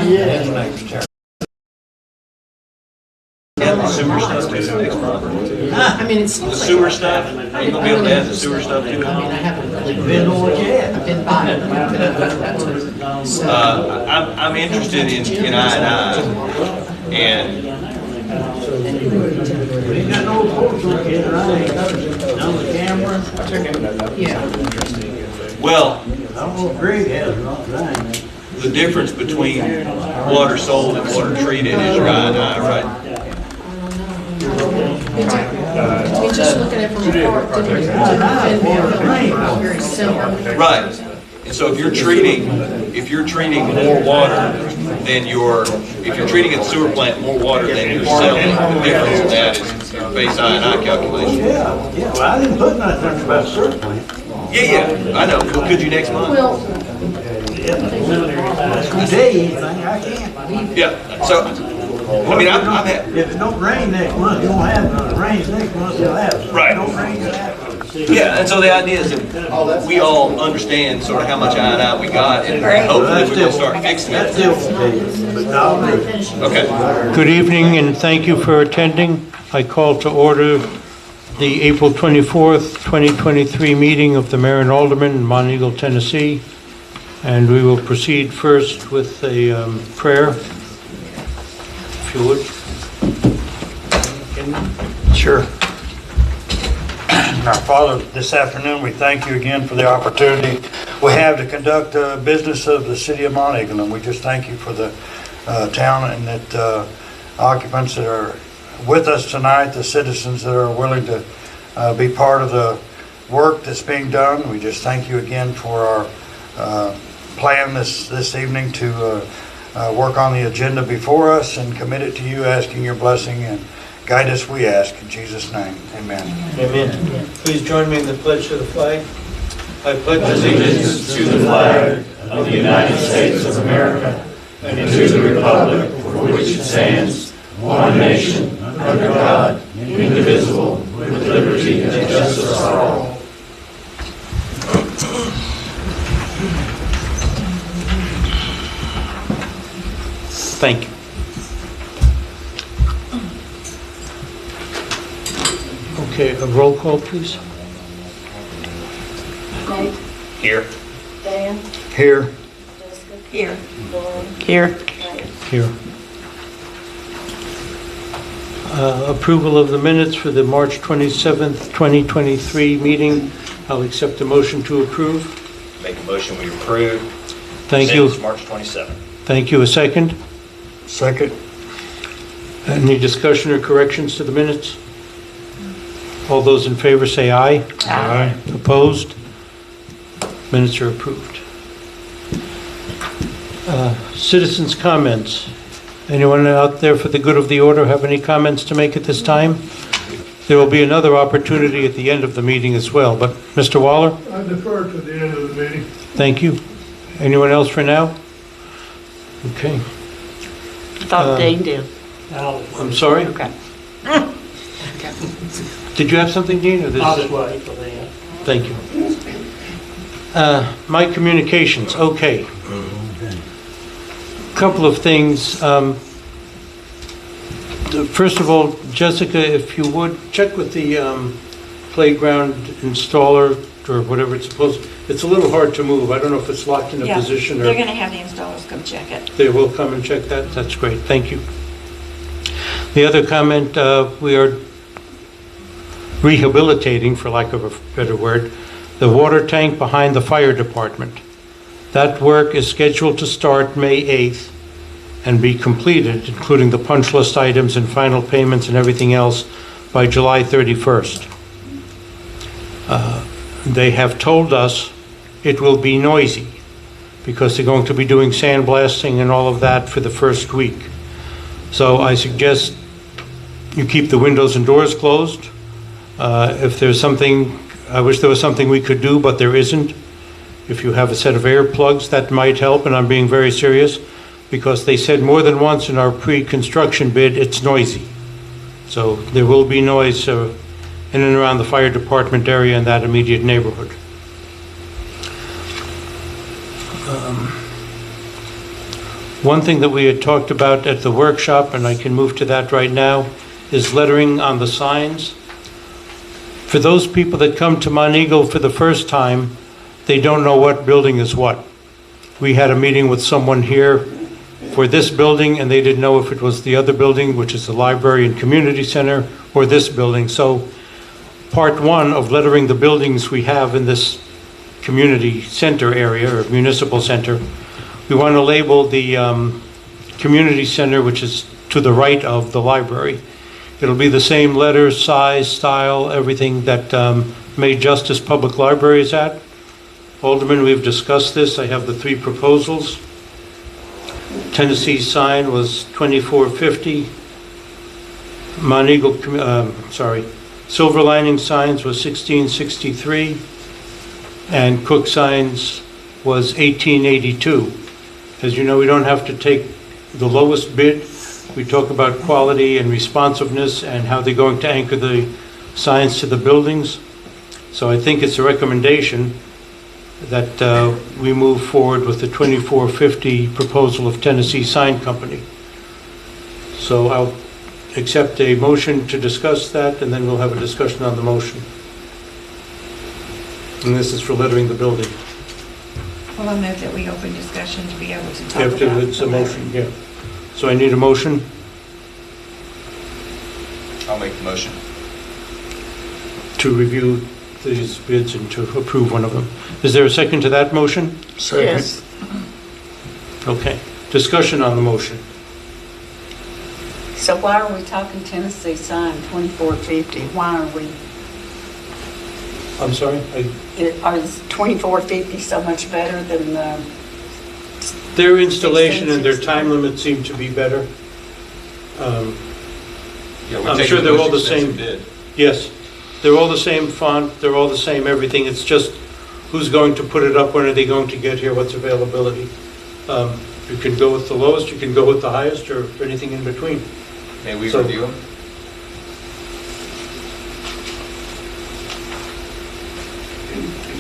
And the sewer stuff too, next month. I mean, it's The sewer stuff, are you gonna be able to add the sewer stuff too? I mean, I haven't really been by it. So, I'm interested in I&I, and Ain't got no post on it, right? On the camera. yeah. well, I don't know if Greg has or not, right? the difference between water sold and water treated is your I&I, right? We just look at it from afar, didn't we? And very similar. Right. And so if you're treating more water than if you're treating at the sewer plant more water than you're selling, the difference in that is your base I&I calculation. Yeah, well, I didn't put nothing about sewer plant. Yeah, I know. Well, could you next month? Well, Today, anything, I can't. Yeah, so, I mean, I've had, If it don't rain next month, you won't have none. If it rains next month, you'll have some. Right. If it don't rain, you'll have some. yeah, and so the idea is that we all understand sort of how much I&I we got, and hopefully we're gonna start fixing That's it. still today, but I'll Okay. Good evening, and thank you for attending. I call to order the April 24th, 2023 meeting of the Mayor and Aldermen in Monteagle, Tennessee. And we will proceed first with a prayer, if you would. Sure. Our Father, this afternoon, we thank you again for the opportunity we have to conduct business of the city of Monteagle, and we just thank you for the town and that occupants that are with us tonight, the citizens that are willing to be part of the work that's being done. We just thank you again for our plan this evening to work on the agenda before us and commit it to you, asking your blessing and guide us, we ask, in Jesus' name. Amen. Amen. Please join me in the pledge to the flag. I pledge allegiance to the flag of the United States of America and to the republic for which it stands, one nation, under God, indivisible, with liberty and justice for all. Thank you. Okay, a roll call, please. Nate? Here. Dan? Here. Jessica? Here. Lauren? Here. Here. Approval of the minutes for the March 27th, 2023 meeting. I'll accept a motion to approve. Make a motion, we approve. Thank you. Minutes, March 27th. Thank you. A second. Second. Any discussion or corrections to the minutes? All those in favor say aye. Aye. Opposed? Minutes are approved. Citizens' comments. Anyone out there for the good of the order have any comments to make at this time? There will be another opportunity at the end of the meeting as well, but Mr. Waller? I defer to the end of the meeting. Thank you. Anyone else for now? Okay. I thought Dane did. I'm sorry? Okay. Did you have something, Dean? Or this I'll is- just wait for that. Thank you. My communications, okay. Couple of things. First of all, Jessica, if you would, check with the playground installer or whatever it's supposed, it's a little hard to move. I don't know if it's locked in a position or... They're going to have the installers come check it. They will come and check that? That's great, thank you. The other comment, we are rehabilitating, for lack of a better word, the water tank behind the fire department. That work is scheduled to start May 8th and be completed, including the punch list items and final payments and everything else, by July 31st. They have told us it will be noisy because they're going to be doing sandblasting and all of that for the first week. So I suggest you keep the windows and doors closed. If there's something, I wish there was something we could do, but there isn't. If you have a set of air plugs, that might help, and I'm being very serious, because they said more than once in our pre-construction bid, it's noisy. So there will be noise in and around the fire department area in that immediate neighborhood. One thing that we had talked about at the workshop, and I can move to that right now, is lettering on the signs. For those people that come to Monteagle for the first time, they don't know what building is what. We had a meeting with someone here for this building, and they didn't know if it was the other building, which is the library and community center, or this building. So part one of lettering the buildings we have in this community center area, or municipal center, we want to label the community center, which is to the right of the library. It'll be the same letters, size, style, everything that May Justice Public Library is at. Alderman, we've discussed this. I have the three proposals. Tennessee's sign was $24.50. Silver Lining Signs was $16.63, and Cook Signs was $18.82. As you know, we don't have to take the lowest bid. We talk about quality and responsiveness and how they're going to anchor the signs to the buildings. So I think it's a recommendation that we move forward with the $24.50 proposal of Tennessee Sign Company. So I'll accept a motion to discuss that, and then we'll have a discussion on the motion. And this is for lettering the building. Well, I move that we open discussion to be able to talk about. After it's a motion, yeah. So I need a motion I'll make the motion. to review these bids and to approve one of them. Is there a second to that motion? Yes. Okay. Discussion on the motion. So why are we talking Tennessee sign $24.50? Why are we, I'm sorry? is $24.50 so much better than the? Their installation and their time limit seem to be better. Yeah, I'm sure they're all the same. Yes, they're all the same font, they're all the same everything. It's just who's going to put it up, when are they going to get here, what's availability. You can go with the lowest, you can go with the highest, or anything in between. May we So- review them?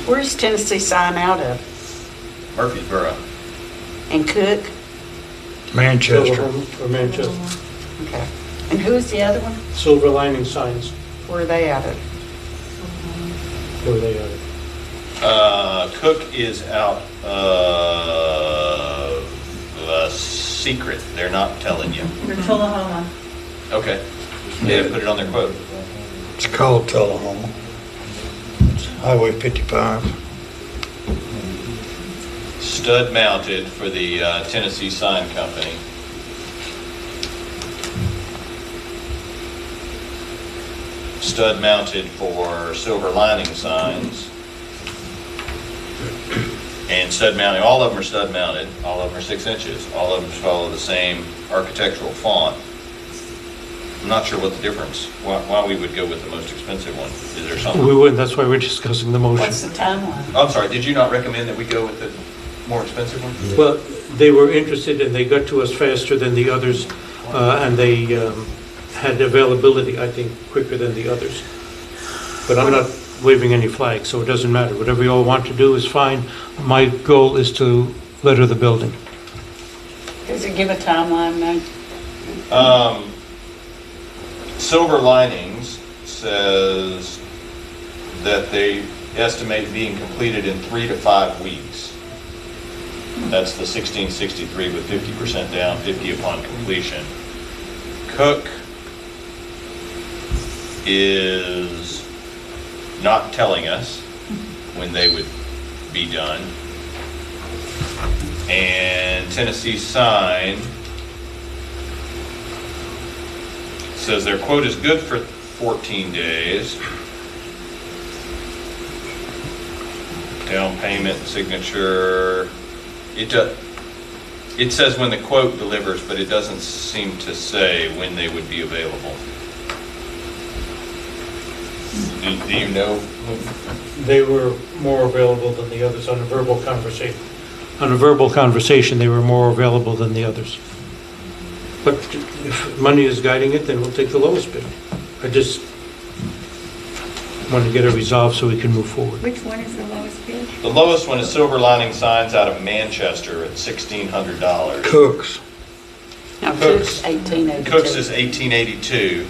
Where's Tennessee sign out of? Murfreesboro. And Cook? Manchester. Oklahoma or Manchester. Okay. And who is the other one? Silver Lining Signs, Where are they out of? where are they at? Cook is out of a secret. They're not telling you. Tullahoma. Okay. They have put it on their quote. It's called Tullahoma. It's Highway 55. Stud mounted for the Tennessee Sign Company. Stud mounted for Silver Lining signs. And stud mounting, all of them are stud mounted, all of them are 6 inches, all of them follow the same architectural font. I'm not sure what the difference, why we would go with the most expensive one. Is there something? We wouldn't, that's why we're discussing the motion. What's the timeline? Oh, I'm sorry, did you not recommend that we go with the more expensive one? Well, they were interested and they got to us faster than the others, and they had availability, I think, quicker than the others. But I'm not waving any flags, so it doesn't matter. Whatever you all want to do is fine. My goal is to letter the building. Does it give a timeline, Meg? Silver Linings says that they estimate being completed in 3 to 5 weeks. That's the 1663 with 50% down, 50 upon completion. Cook is not telling us when they would be done. And Tennessee Sign says their quote is good for 14 days. Down payment, signature. It says when the quote delivers, but it doesn't seem to say when they would be available. Do you know? They were more available than the others on a verbal conversation. On a verbal conversation, they were more available than the others. But if money is guiding it, then we'll take the lowest bid. want to get it resolved so we can move forward. Which one is the lowest bid? The lowest one is Silver Lining Signs out of Manchester at $1,600. Cooks. Now, Cooks. Cook's 1882. Cooks is $1,882,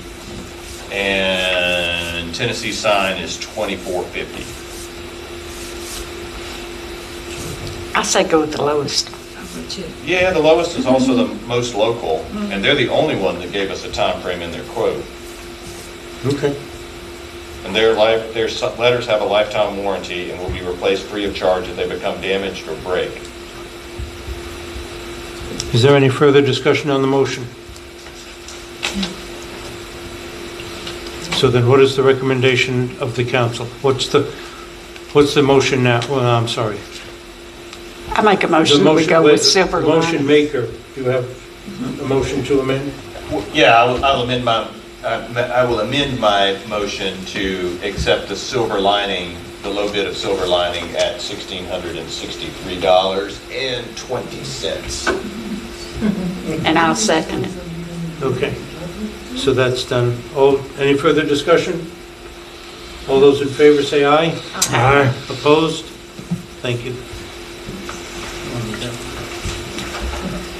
and Tennessee Sign is $2,450. I say go with the lowest. Yeah, the lowest is also the most local, and they're the only one that gave us a time frame in their quote. Okay. And their letters have a lifetime warranty and will be replaced free of charge if they become damaged or break. Is there any further discussion on the motion? So then what is the recommendation of the council? What's the motion now? Well, I'm sorry. I make a The motion, we go with Silver Lining. Motion maker, do you have a motion to amend? Yeah, I'll amend I will amend my motion to accept the Silver Lining, the low bid of Silver Lining at $1,663.20. And I'll second it. Okay, so that's done. Any further discussion? All those in favor say aye. Aye. Opposed? Thank you.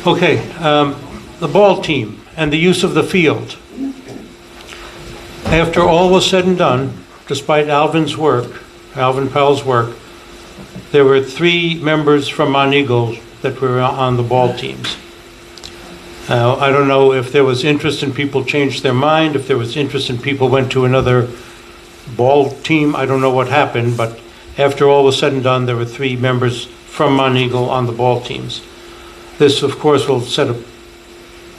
Okay, the ball team and the use of the field. After all was said and done, despite Alvin Powell's work, there were 3 members from Monteagle that were on the ball teams. I don't know if there was interest and people changed their mind, if there was interest and people went to another ball team. I don't know what happened, but after all was said and done, there were 3 members from Monteagle on the ball teams. This, of course, will set a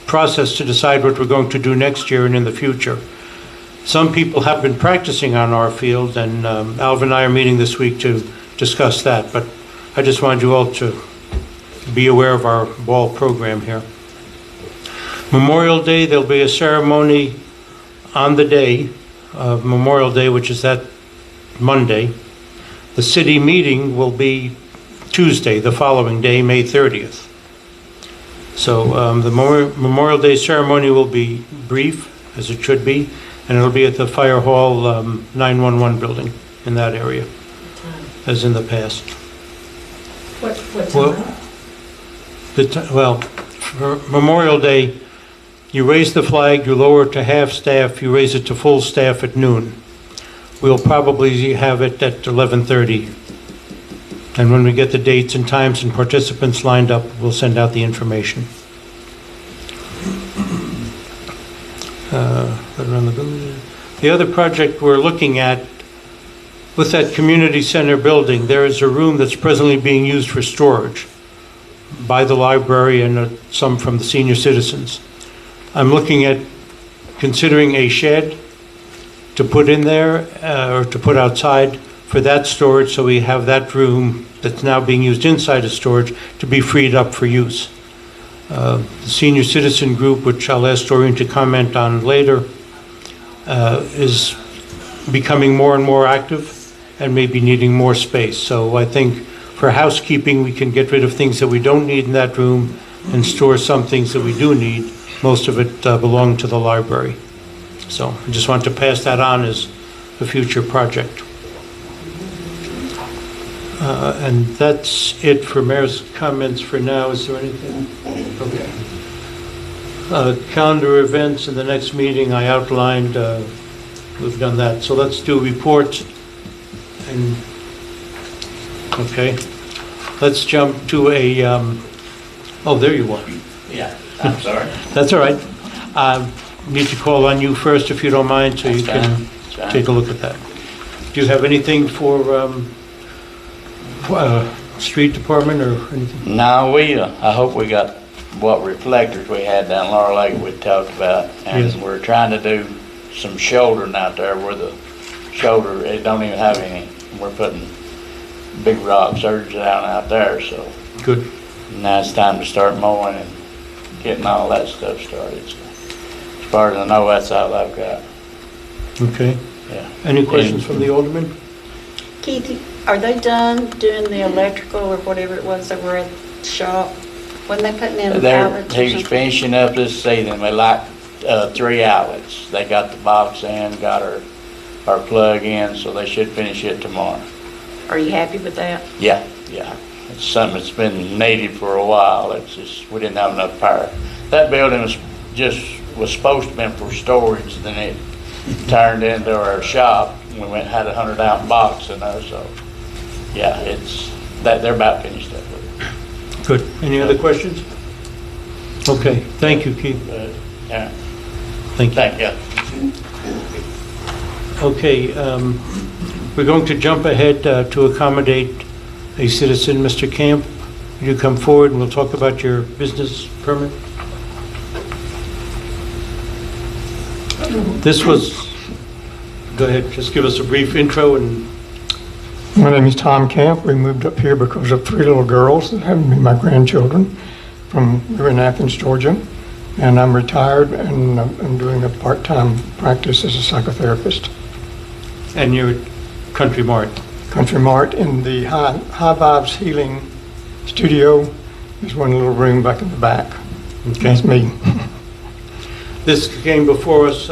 process to decide what we're going to do next year and in the future. Some people have been practicing on our field, and Alvin and I are meeting this week to discuss that, but I just wanted you all to be aware of our ball program here. Memorial Day, there'll be a ceremony on the day of Memorial Day, which is that Monday. The city meeting will be Tuesday, the following day, May 30th. So the Memorial Day ceremony will be brief, as it should be, and it'll be at the Fire Hall 911 building in that area, as in the past. What time? Well, for Memorial Day, you raise the flag, you lower it to half staff, you raise it to full staff at noon. We'll probably have it at 11:30. And when we get the dates and times and participants lined up, we'll send out the information. The other project we're looking at, with that community center building, there is a room that's presently being used for storage by the library and some from the senior citizens. I'm looking at considering a shed to put in there or to put outside for that storage, so we have that room that's now being used inside as storage to be freed up for use. The senior citizen group, which I'll ask Doreen to comment on later, is becoming more and more active and may be needing more space. So I think for housekeeping, we can get rid of things that we don't need in that room and store some things that we do need. Most of it belong to the library. So I just want to pass that on as a future project. And that's it for Mayor's comments for now. Is there anything? Okay. Calendar events in the next meeting I outlined. We've done that. So let's do reports. And okay. Let's jump to a, oh, there you are. Yeah, I'm sorry. That's all right. Need to call on you first if you don't mind, so you can take a look at that. Do you have anything for street department or anything? No, I hope we got what reflectors we had down Laurel Lake we talked about. And Yes. we're trying to do some shouldering out there where the shoulder, it don't even have any. We're putting big rock surge down out there, so Good. now it's time to start mowing and getting all that stuff started. So, as far as I know, that's all I've got. Okay. Yeah. Any questions from the alderman? Keith, are they done doing the electrical or whatever it was that were at the shop? When they putting in He outlets or was something? finishing up this season. We like 3 outlets. They got the box in, got our our plug in, so they should finish it tomorrow. Are you happy with that? Yeah. It's something that's been needed for a while. It's just, we didn't have enough power. That building was supposed to have been for storage, then it turned into our shop. We had a 100-ounce box in there, so, yeah, they're about finished up with it. Good. Any other questions? Okay, thank you, Keith. Yeah, Thank you. thank you. Okay, we're going to jump ahead to accommodate a citizen. Mr. Camp, will you come forward and we'll talk about your business permit? This was, go ahead, just give us a brief intro and My name is Tom Camp. We moved up here because of 3 little girls that happen to be my grandchildren. We're in Athens, Georgia, and I'm retired and I'm doing a part-time practice as a psychotherapist. and your Country Mart. Country Mart in the High Vibes Healing Studio. There's one little room back in the back. Okay. That's me. This came before us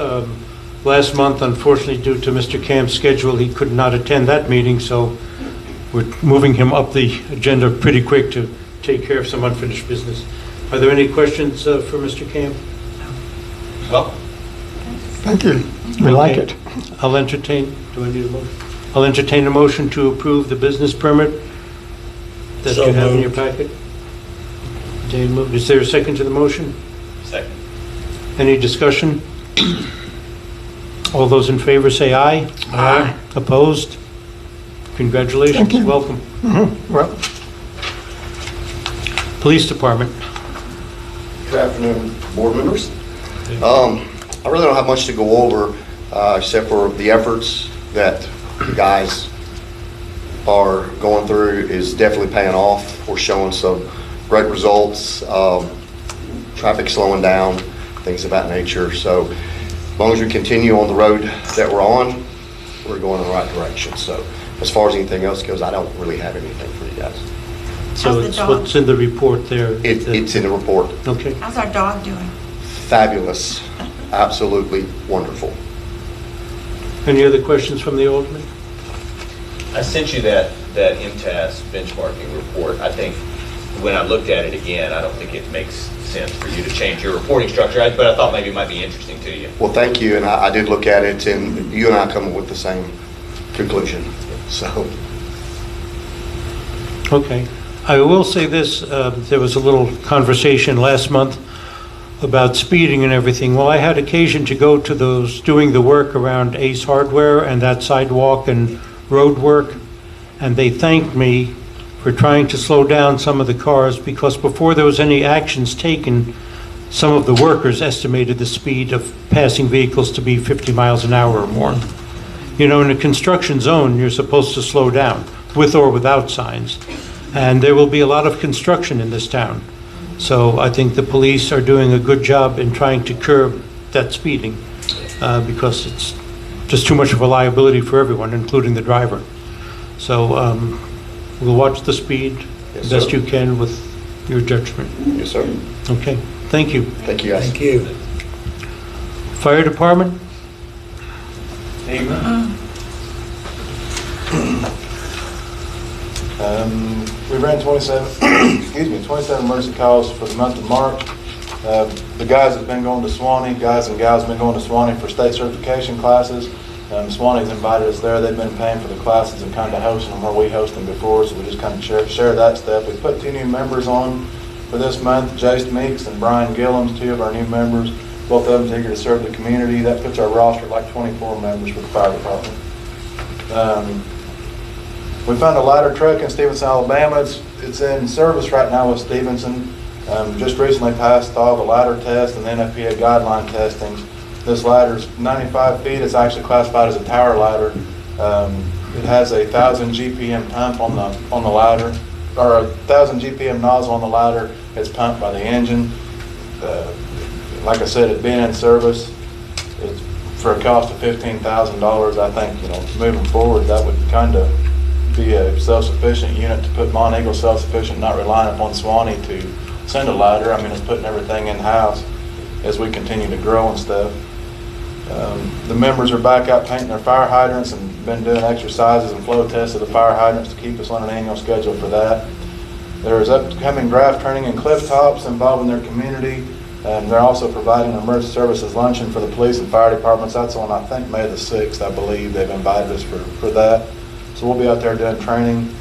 last month. Unfortunately, due to Mr. Camp's schedule, he could not attend that meeting, so we're moving him up the agenda pretty quick to take care of some unfinished business. Are there any questions for Mr. Camp? Well, Thank you. We like Okay. it. I'll entertain, do I need a motion? I'll entertain a motion to approve the business permit that So you have in your moved. packet. Dane moved. Is there a second to the motion? second. Any discussion? All those in favor say aye. Aye. Opposed? Congratulations. Thank you. Welcome. Well, Police Department. Good afternoon, board members. I really don't have much to go over, except for the efforts that the guys are going through is definitely paying off. We're showing some great results, traffic slowing down, things of that nature. So as long as we continue on the road that we're on, we're going in the right direction. So as far as anything else goes, I don't really have anything for you guys. So How's the it's dog? what's in the report there. It's in the report. Okay. How's our dog doing? Fabulous, absolutely wonderful. Any other questions from the Alderman? I sent you that MTS benchmarking report. I think when I looked at it again, I don't think it makes sense for you to change your reporting structure, but I thought maybe it might be interesting to you. Well, thank you, and I did look at it, and you and I come with the same conclusion, so. Okay. I will say this, there was a little conversation last month about speeding and everything. Well, I had occasion to go to those doing the work around Ace Hardware and that sidewalk and road work, and they thanked me for trying to slow down some of the cars, because before there was any actions taken, some of the workers estimated the speed of passing vehicles to be 50 miles an hour or more. You know, in a construction zone, you're supposed to slow down, with or without signs. And there will be a lot of construction in this town. So I think the police are doing a good job in trying to curb that speeding, because it's just too much of a liability for everyone, including the driver. So we'll watch the speed Yes, best sir. you can with your judgment. Yes, sir. Okay, thank you. Thank you, guys. Thank you. Fire Department? We ran 27 emergency calls for the month of March. The guys have been going to Swanee, guys and gals have been going to Swanee for state certification classes. Swanee's invited us there. They've been paying for the classes and kind of hosting them where we host them before, so we just kind of share that stuff. We put 2 new members on for this month, Jace Meeks and Brian Gillums, 2 of our new members. Both of them eager to serve the community. That puts our roster at like 24 members for the fire department. We found a ladder truck in Stevenson, Alabama. It's in service right now with Stevenson. Just recently passed all the ladder tests and the NFPA guideline testing. This ladder's 95 feet. It's actually classified as a tower ladder. It has a 1,000 GPM pump on the ladder, or a 1,000 GPM nozzle on the ladder. It's pumped by the engine. Like I said, it being in service, it's for a cost of $15,000. I think, moving forward, that would kind of be a self-sufficient unit to put Monteagle self-sufficient, not relying upon Swanee to send a ladder. I mean, it's putting everything in-house as we continue to grow and stuff. The members are back out painting their fire hydrants and been doing exercises and flow tests of the fire hydrants to keep us on an annual schedule for that. There is upcoming draft training in Cliff Tops involving their community. They're also providing an emergency services luncheon for the police and fire departments. That's on, I think, May the 6th, I believe. They've invited us for that. So we'll be out there doing training.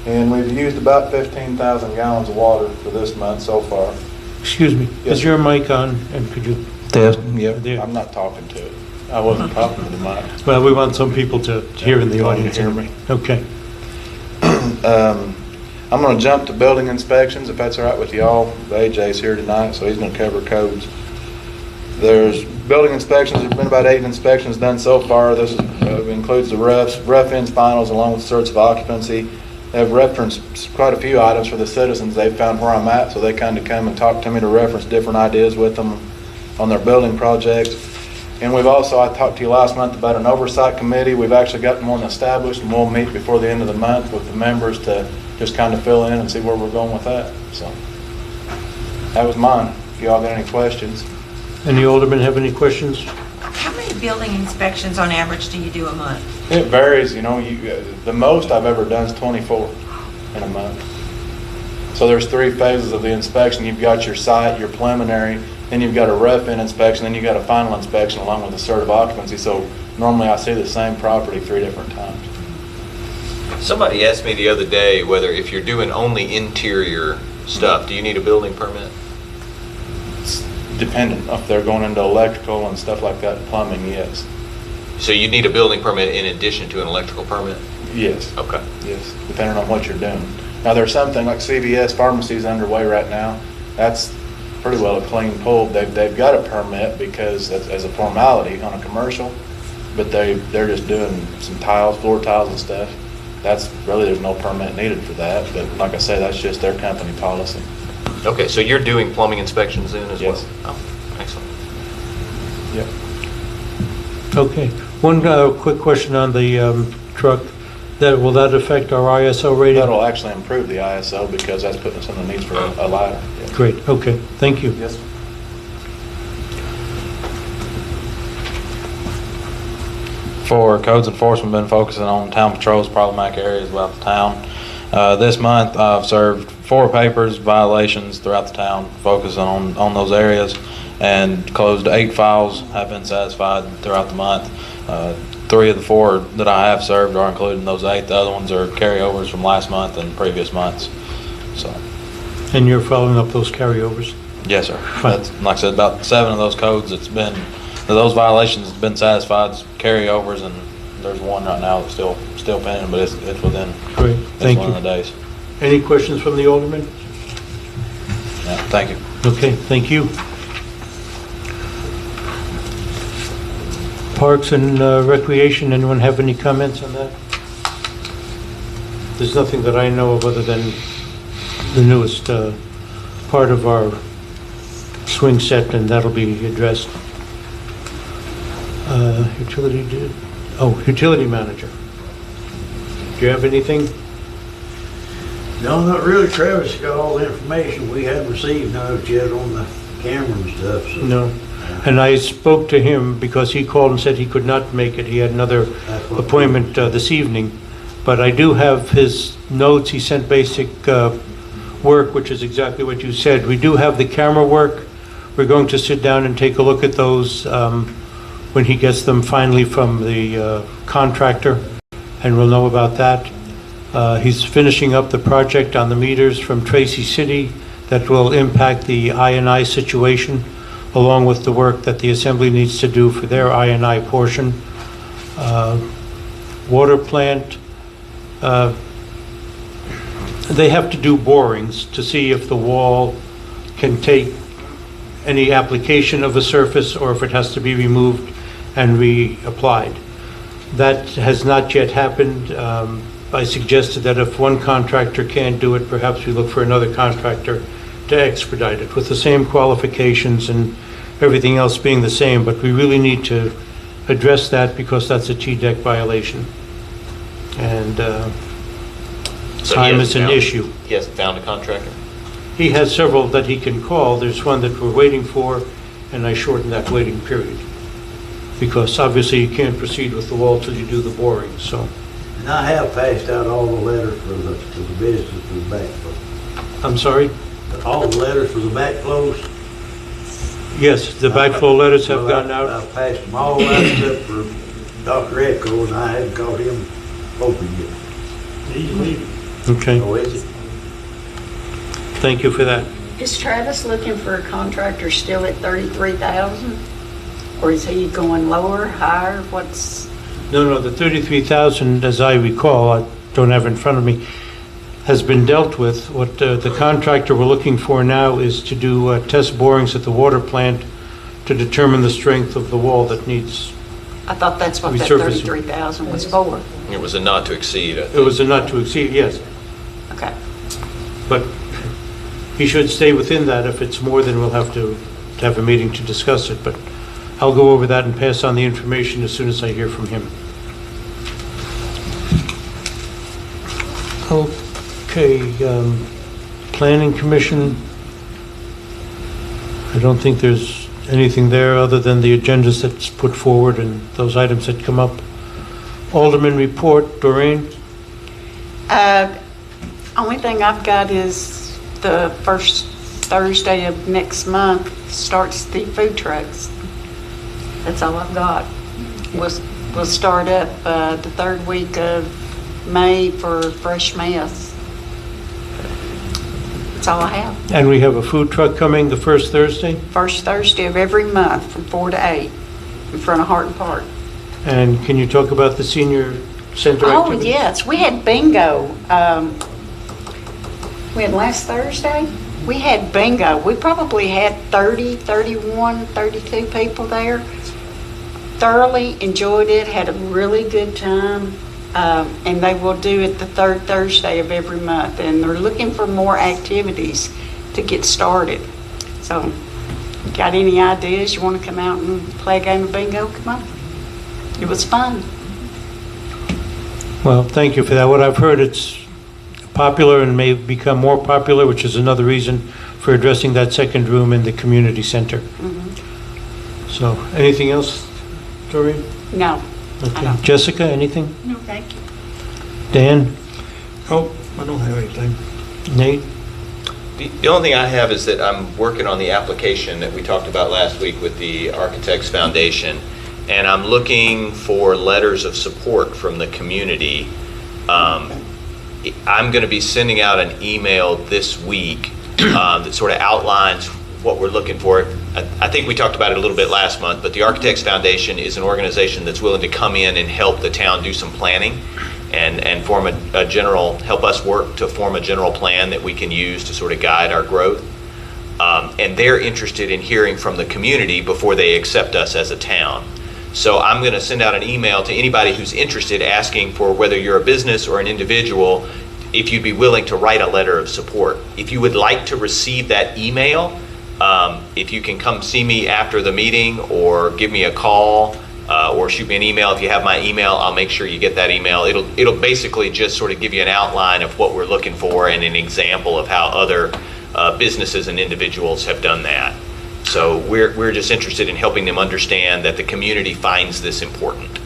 And we've used about 15,000 gallons of water for this month so far. Excuse me, Yes, is your mic on, and could you? Yeah, I'm not talking to it. I wasn't talking to the mic. Well, we want some people to hear in the audience. Hear me. Okay. I'm going to jump to building inspections, if that's all right with y'all. AJ's here tonight, so he's going to cover codes. There's building inspections. There's been about 8 inspections done so far. This includes the rough ends finals along with certs of occupancy. They have referenced quite a few items for the citizens. They've found where I'm at, so they kind of come and talk to me to reference different ideas with them on their building projects. And we've also, I talked to you last month about an oversight committee. We've actually got one established, and we'll meet before the end of the month with the members to just kind of fill in and see where we're going with that. So that was mine. If y'all got any questions. Any aldermen have any questions? How many building inspections on average do you do a month? It varies, you know. The most I've ever done is 24 in a month. So there's 3 phases of the inspection. You've got your site, your preliminary, then you've got a rough-in inspection, then you've got a final inspection along with the cert of occupancy. So normally I see the same property 3 different times. Somebody asked me the other day whether if you're doing only interior stuff, do you need a building permit? It's dependent. If they're going into electrical and stuff like that, plumbing, yes. So you need a building permit in addition to an electrical permit? Yes. Okay. Yes, depending on what you're doing. Now, there's something like CVS Pharmacy is underway right now. That's pretty well a clean pull. They've got a permit because that's as a formality on a commercial, but they're just doing some tiles, floor tiles and stuff. That's really, there's no permit needed for that, but like I say, that's just their company policy. Okay, so you're doing plumbing inspections then as Yes. well? Oh, excellent. Yep. Okay. One quick question on the truck. Will that affect our ISO rating? That'll actually improve the ISO because that's putting us in the needs for a ladder. Yeah. Great, okay, thank you. Yes. For codes enforcement, been focusing on town patrols, problematic areas about the town. This month, I've served 4 papers, violations throughout the town, focusing on those areas, and closed 8 files, have been satisfied throughout the month. 3 of the 4 that I have served are included in those 8. The other ones are carryovers from last month and previous months. So, And you're following up those carryovers? yes, sir. Fine. That's, like I said, about 7 of those codes, those violations have been satisfied, it's carryovers, and there's 1 right now that's still pending, but it's within, Great, it's thank one you. of the days. Any questions from the alderman? Yeah, thank you. Okay, thank you. Parks and Recreation, anyone have any comments on that? There's nothing that I know of other than the newest part of our swing set, and that'll be addressed. Utility manager. Do you have anything? No, not really. Travis got all the information. We haven't received none of it yet on the camera and stuff, so. No. And I spoke to him because he called and said he could not make it. He had another appointment this evening. But I do have his notes. He sent basic work, which is exactly what you said. We do have the camera work. We're going to sit down and take a look at those when he gets them finally from the contractor, and we'll know about that. He's finishing up the project on the meters from Tracy City that will impact the I&I situation, along with the work that the Assembly needs to do for their I&I portion. Water plant, they have to do borings to see if the wall can take any application of a surface or if it has to be removed and reapplied. That has not yet happened. I suggested that if one contractor can't do it, perhaps we look for another contractor to expedite it with the same qualifications and everything else being the same, but we really need to address that because that's a T-deck violation. And So he time hasn't is an found- issue. He hasn't found a contractor? He has several that he can call. There's one that we're waiting for, and I shortened that waiting period. because obviously you can't proceed with the wall till you do the boring, so. And I have passed out all the letters to the business for the backflow. I'm sorry? All the letters for the backflows. Yes, the backflow letters have gone out. I've passed them all out except for Dr. Echo, and I haven't caught him open yet. He's leaving. Okay, Oh, is it? thank you for that. Is Travis looking for a contractor still at 33,000? Or is he going lower, higher? What's, No, the 33,000, as I recall, I don't have it in front of me, has been dealt with. What the contractor we're looking for now is to do test borings at the water plant to determine the strength of the wall that needs. I thought that's what that Resurfacing. 33,000 was for. It was a not to exceed. I think. It was a not to exceed, yes, Okay. but he should stay within that. If it's more, then we'll have to have a meeting to discuss it, but I'll go over that and pass on the information as soon as I hear from him. Okay, Planning Commission, I don't think there's anything there other than the agendas that's put forward and those items that come up. Alderman report, Doreen? Only thing I've got is the first Thursday of next month starts the food trucks. That's all I've got. We'll start up the third week of May for Fresh Mess. That's all I have. And we have a food truck coming the first Thursday? First Thursday of every month from 4 to 8 in front of Horton Park. And can you talk about the senior center Oh, activities? yes, we had bingo. We had last Thursday, we had bingo. We probably had 30, 31, 32 people there. Thoroughly enjoyed it, had a really good time. And they will do it the third Thursday of every month. And they're looking for more activities to get started. So, got any ideas? You want to come out and play a game of bingo? Come on. It was fun. Well, thank you for that. What I've heard, it's popular and may become more popular, which is another reason for addressing that second room in the community center. So, anything else, Doreen? No. Okay. Jessica, anything? No, thank you. Dan? Oh, I don't have anything. Nate? The only thing I have is that I'm working on the application that we talked about last week with the Architects Foundation, and I'm looking for letters of support from the community. I'm going to be sending out an email this week that sort of outlines what we're looking for. I think we talked about it a little bit last month, but the Architects Foundation is an organization that's willing to come in and help the town do some planning and form a general, help us work to form a general plan that we can use to sort of guide our growth. And they're interested in hearing from the community before they accept us as a town. So I'm going to send out an email to anybody who's interested, asking for whether you're a business or an individual, if you'd be willing to write a letter of support. If you would like to receive that email, if you can come see me after the meeting or give me a call or shoot me an email. If you have my email, I'll make sure you get that email. It'll basically just sort of give you an outline of what we're looking for and an example of how other businesses and individuals have done that. So we're just interested in helping them understand that the community finds this important.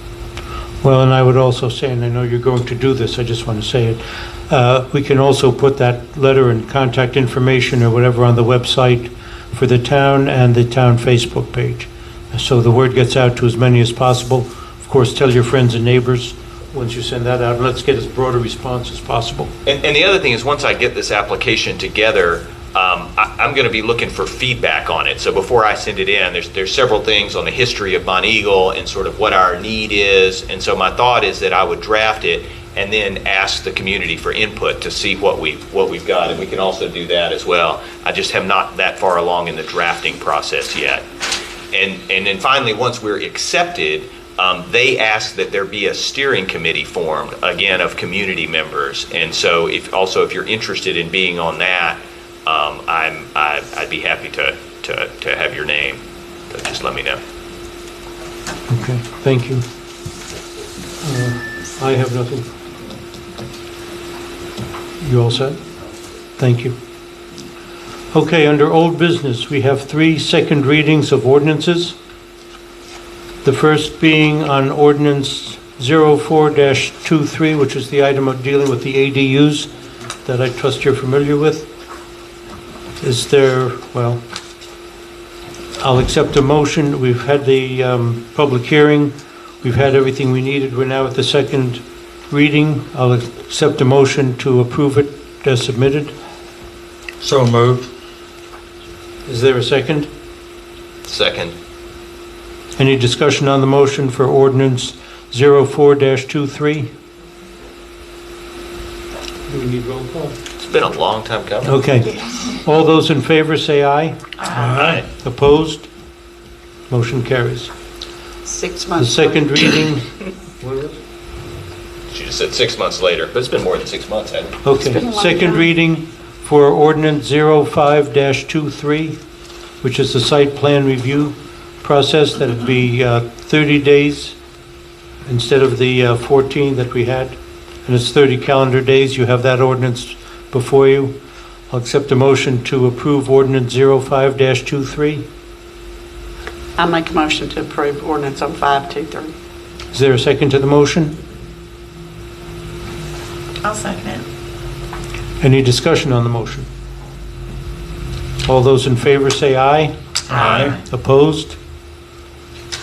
Well, and I would also say, and I know you're going to do this, I just want to say it, we can also put that letter and contact information or whatever on the website for the town and the town Facebook page. So the word gets out to as many as possible. Of course, tell your friends and neighbors once you send that out, and let's get as broad a response as possible. And the other thing is, once I get this application together, I'm going to be looking for feedback on it. So before I send it in, there's several things on the history of Monteagle and sort of what our need is. And so my thought is that I would draft it and then ask the community for input to see what we've got. And we can also do that as well. I just have not that far along in the drafting process yet. And then finally, once we're accepted, they ask that there be a steering committee formed, again, of community members. And so if you're interested in being on that, I'd be happy to have your name. So just let me know. Okay, thank you. I have nothing. You all set? Thank you. Okay, under old business, we have 3 second readings of ordinances. The first being on ordinance 04-23, which is the item of dealing with the ADUs that I trust you're familiar with. Is there, well, I'll accept a motion. We've had the public hearing. We've had everything we needed. We're now at the second reading. I'll accept a motion to approve it as submitted. So moved. Is there a second? Second. Any discussion on the motion for ordinance 04-23? Do we need roll call? It's been a long time coming. Okay. All those in favor say aye. Aye. Opposed? Motion carries. 6 The months. second reading, She just said 6 months later, but it's been more than 6 months, hasn't it? It's been a okay, long second time. reading for ordinance 05-23, which is the site plan review process, that it'd be 30 days instead of the 14 that we had, and it's 30 calendar days. You have that ordinance before you. I'll accept a motion to approve ordinance 05-23. I make a motion to approve ordinance 0523. Is there a second to the motion? I'll second it. Any discussion on the motion? All those in favor say aye. Aye. Opposed?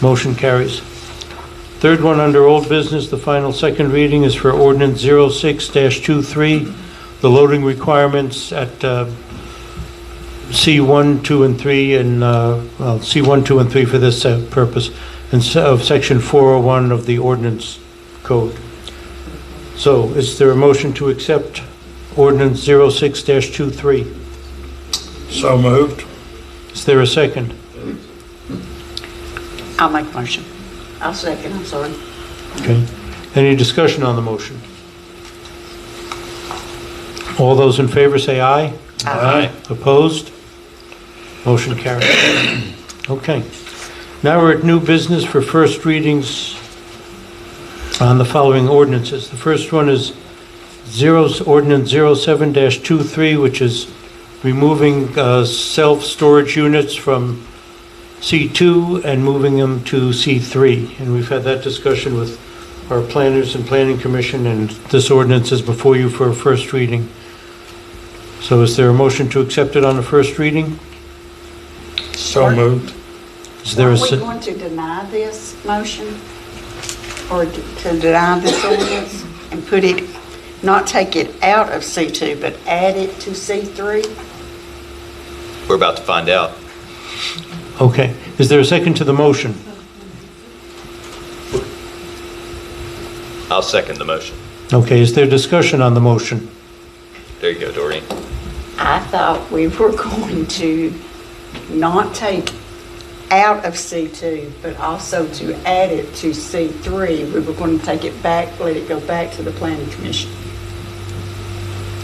Motion carries. Third one under old business, the final second reading is for ordinance 06-23, the loading requirements at C1, 2, and 3, and C1, 2, and 3 for this purpose, and of section 401 of the ordinance code. So is there a motion to accept ordinance 06-23? So moved. Is there a second? I'll make a motion. I'll second, I'm sorry. Okay. Any discussion on the motion? All those in favor say aye. Aye. Opposed? Motion carried. Okay. Now we're at new business for first readings on the following ordinances. The first one is ordinance 07-23, which is removing self-storage units from C2 and moving them to C3. And we've had that discussion with our planners and planning commission, and this ordinance is before you for a first reading. So is there a motion to accept it on the first reading? So moved. Is there a, Are we going to deny this motion? Or to deny this ordinance and put it, not take it out of C2, but add it to C3? We're about to find out. okay. Is there a second to the motion? I'll second the motion. Okay, is there discussion on the motion? There you go, Doreen. I thought we were going to not take out of C2, but also to add it to C3. We were going to take it back, let it go back to the planning commission.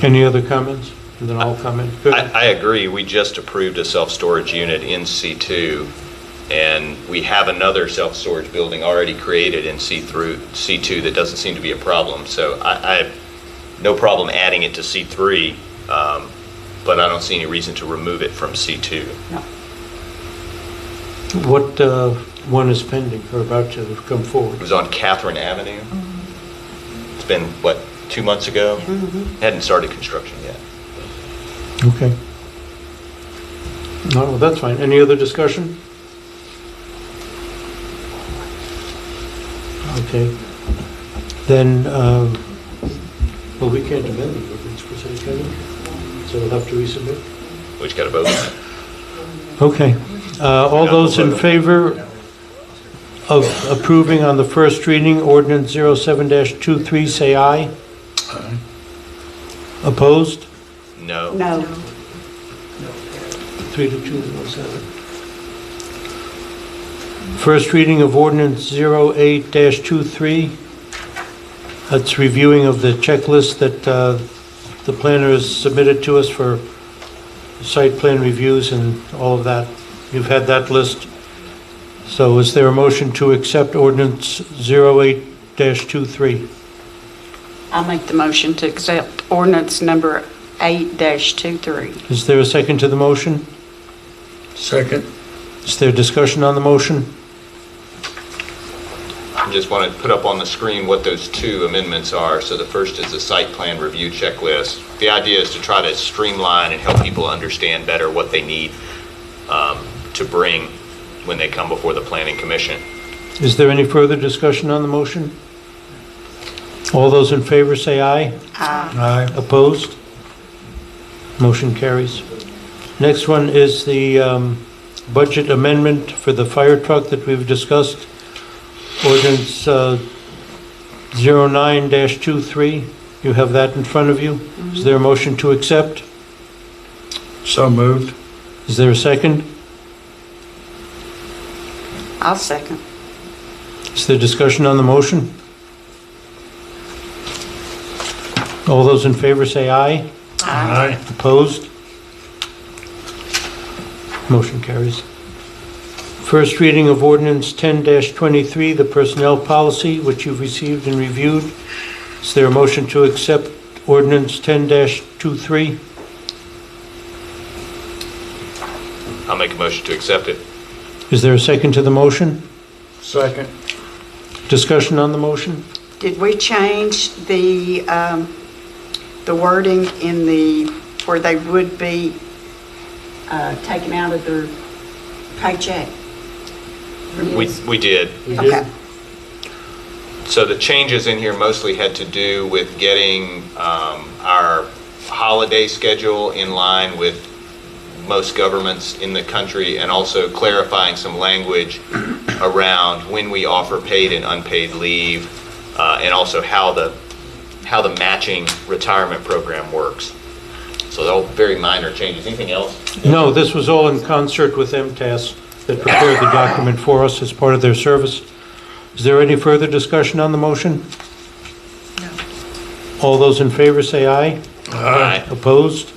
Any other comments? And then I'll comment. Good. I agree. We just approved a self-storage unit in C2, and we have another self-storage building already created in C2 that doesn't seem to be a problem. So I have no problem adding it to C3, but I don't see any reason to remove it from C2. No. What one is pending or about to come forward? It was on Catherine Avenue. It's been, what, 2 months ago? Hadn't started construction yet. Okay. No, well, that's fine. Any other discussion? Okay. Then, well, we can't amend the ordinance per se, can we? So we'll have to resubmit? We just got to vote on it. Okay. All those in favor of approving on the first reading ordinance 07-23, say aye. Aye. Opposed? No. No. 3 to 2, 07. First reading of ordinance 08-23. That's reviewing of the checklist that the planner has submitted to us for site plan reviews and all of that. You've had that list. So is there a motion to accept ordinance 08-23? I'll make the motion to accept ordinance number 8-23. Is there a second to the motion? Second. Is there discussion on the motion? I just want to put up on the screen what those two amendments are. So the first is the site plan review checklist. The idea is to try to streamline and help people understand better what they need to bring when they come before the Planning Commission. Is there any further discussion on the motion? All those in favor say aye. Aye. Opposed? Motion carries. Next one is the budget amendment for the fire truck that we've discussed. Ordinance 09-23. You have that in front of you. Is there a motion to accept? So moved. Is there a second? I'll second. Is there discussion on the motion? All those in favor say aye. Aye. Opposed? Motion carries. First reading of ordinance 10-23, the personnel policy, which you've received and reviewed. Is there a motion to accept ordinance 10-23? I'll make a motion to accept it. Is there a second to the motion? Second. Discussion on the motion? Did we change the wording in where they would be taken out of their paycheck? We did. Okay. So the changes in here mostly had to do with getting our holiday schedule in line with most governments in the country, and also clarifying some language around when we offer paid and unpaid leave, and also how the matching retirement program works. So they're all very minor changes. Anything else? No, this was all in concert with MTS that prepared the document for us as part of their service. Is there any further discussion on the motion? No. All those in favor say aye. Aye. Opposed?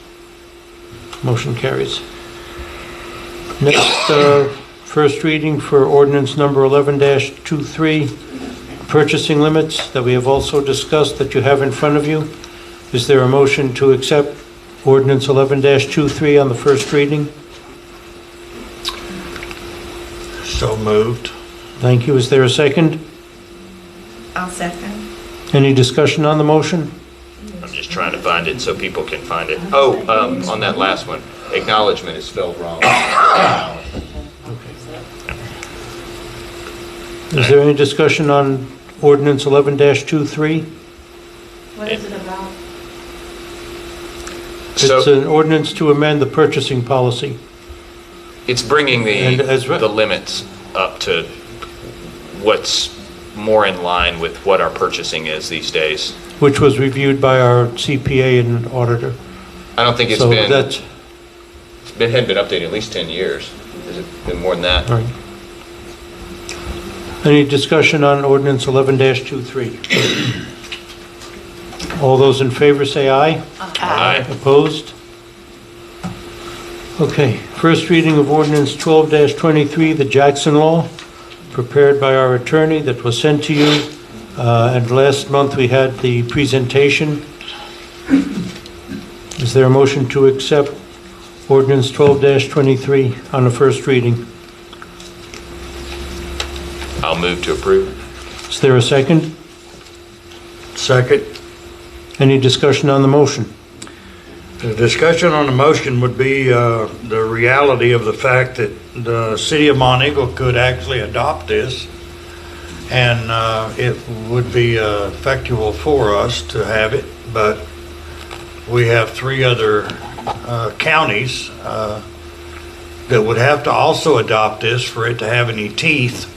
Motion carries. Next, first reading for ordinance number 11-23, purchasing limits that we have also discussed that you have in front of you. Is there a motion to accept ordinance 11-23 on the first reading? So moved. Thank you. Is there a second? I'll second. Any discussion on the motion? I'm just trying to find it so people can find it. Oh, on that last one, acknowledgement is spelled wrong. Is there any discussion on ordinance 11-23? What is it about? It's an ordinance to amend the purchasing policy. It's bringing And as the limits up to what's more in line with what our purchasing is these days. Which was reviewed by our CPA and auditor. I don't think it's So been, that's, hadn't been updated in at least 10 years. Has it been more than that? right. Any discussion on ordinance 11-23? All those in favor say aye. Aye. Opposed? Okay, first reading of ordinance 12-23, the Jackson Law, prepared by our attorney that was sent to you. And last month we had the presentation. Is there a motion to accept ordinance 12-23 on the first reading? I'll move to approve. Is there a second? Second. Any discussion on the motion? The discussion on the motion would be the reality of the fact that the city of Monteagle could actually adopt this, and it would be effectual for us to have it, but we have 3 other counties that would have to also adopt this for it to have any teeth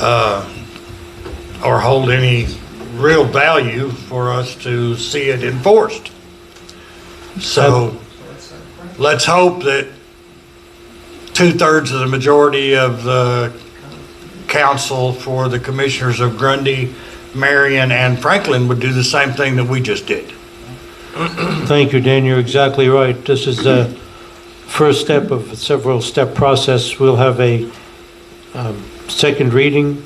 or hold any real value for us to see it enforced. So let's hope that 2/3 of the majority of the council for the commissioners of Grundy, Marion, and Franklin would do the same thing that we just did. Thank you, Dan. You're exactly right. This is the first step of a several-step process. We'll have a second reading.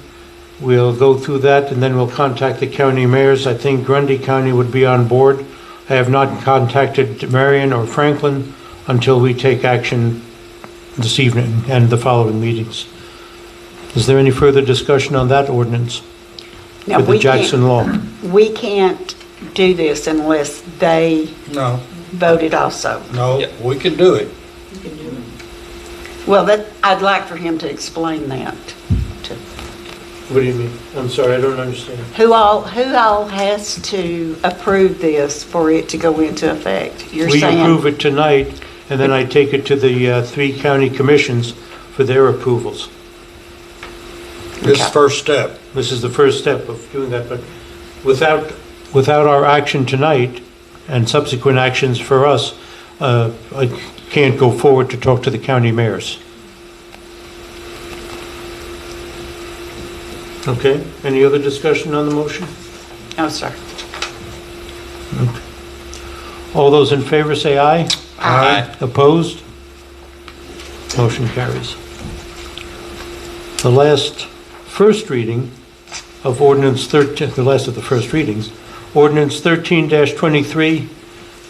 We'll go through that, and then we'll contact the county mayors. I think Grundy County would be on board. I have not contacted Marion or Franklin until we take action this evening and the following meetings. Is there any further discussion on that ordinance Now, for the Jackson law? We can't do this unless they No, voted also. no, we can do it. Well, I'd like for him to explain that. What do you mean? I'm sorry, I don't understand. Who all has to approve this for it to go into effect? You're We saying? approve it tonight, and then I take it to the 3 county commissions for their approvals. This is first step. This is the first step of doing that, but without our action tonight and subsequent actions for us, I can't go forward to talk to the county mayors. Okay, any other discussion on the motion? No, sir. All those in favor say aye. Aye. Opposed? Motion carries. The last first reading of ordinance 13, the last of the first readings, ordinance 13-23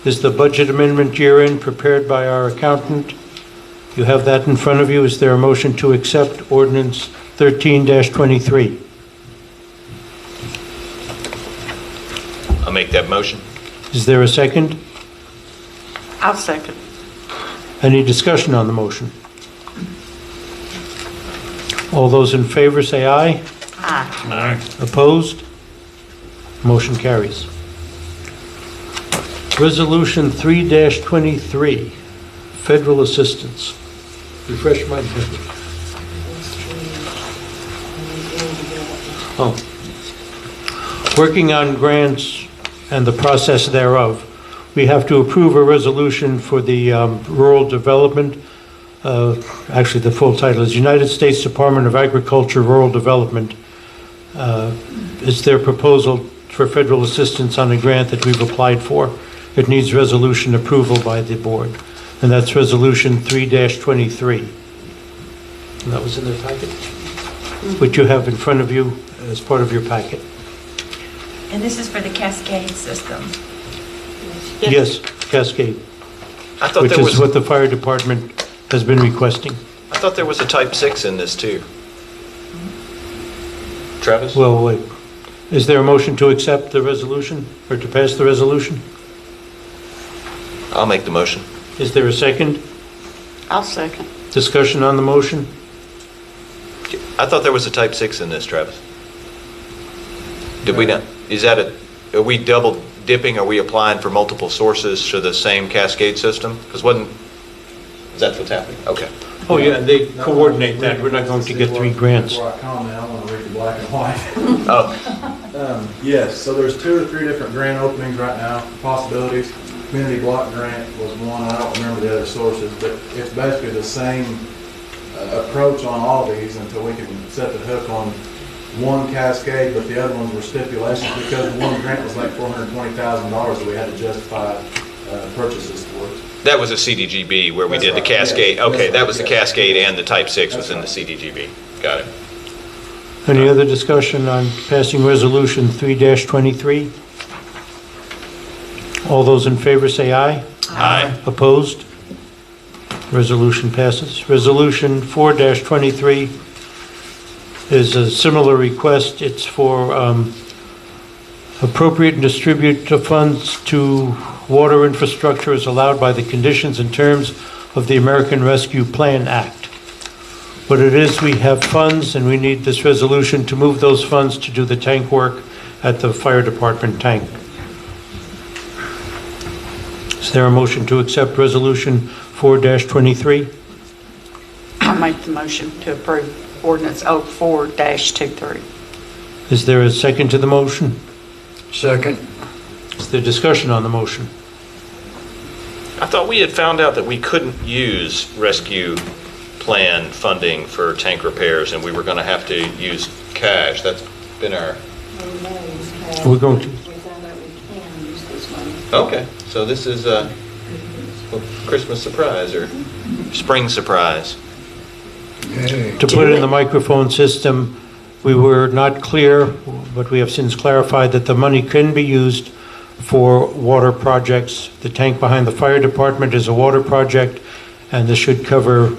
is the budget amendment year-end prepared by our accountant. You have that in front of you. Is there a motion to accept ordinance 13-23? I'll make that motion. Is there a second? I'll second. Any discussion on the motion? All those in favor say aye. Aye. Opposed? Motion carries. Resolution 3-23, federal assistance. Refresh my memory. Oh. Working on grants and the process thereof, we have to approve a resolution for the rural development. Actually, the full title is United States Department of Agriculture Rural Development. It's their proposal for federal assistance on a grant that we've applied for. It needs resolution approval by the board, and that's resolution 3-23. And that was in the packet, which you have in front of you as part of your packet. And this is for the cascade system. Yes, Cascade, I thought which there is was, what the fire department has been requesting. I thought there was a type 6 in this too. Travis? Well, wait. Is there a motion to accept the resolution or to pass the resolution? I'll make the motion. Is there a second? I'll second. Discussion on the motion? I thought there was a type 6 in this, Travis. Did we not? Is that are we double dipping? Are we applying for multiple sources to the same cascade system? Because is that what's happening? Okay. Oh, yeah, they coordinate that. We're not going to get 3 grants. Before I comment, I want to read the black and white. Oh, Yes, so there's 2 or 3 different grant openings right now, possibilities. Community block grant was one, I don't remember the other sources, but it's basically the same approach on all these until we can set the hook on one cascade, but the other ones were stipulations because the one grant was like $420,000 that we had to justify purchases towards. that was a CDGB where we That's did the right, cascade. yes. Okay, That's that right, was the yes. cascade and the type 6 was That's in the CDGB. Got it. Any other discussion on passing resolution 3-23? All those in favor say aye. Aye. Opposed? Resolution passes. Resolution 4-23 is a similar request. It's for appropriate and distribute the funds to water infrastructure as allowed by the conditions and terms of the American Rescue Plan Act. What it is, we have funds and we need this resolution to move those funds to do the tank work at the fire department tank. Is there a motion to accept resolution 4-23? I'll make the motion to approve ordinance 04-23. Is there a second to the motion? Second. Is there discussion on the motion? I thought we had found out that we couldn't use rescue plan funding for tank repairs and we were going to have to use cash. That's been our... We're going to. We found out we can use this money. Okay, so this is a Christmas surprise or spring surprise. To put it in the microphone system, we were not clear, but we have since clarified that the money can be used for water projects. The tank behind the fire department is a water project, and this should cover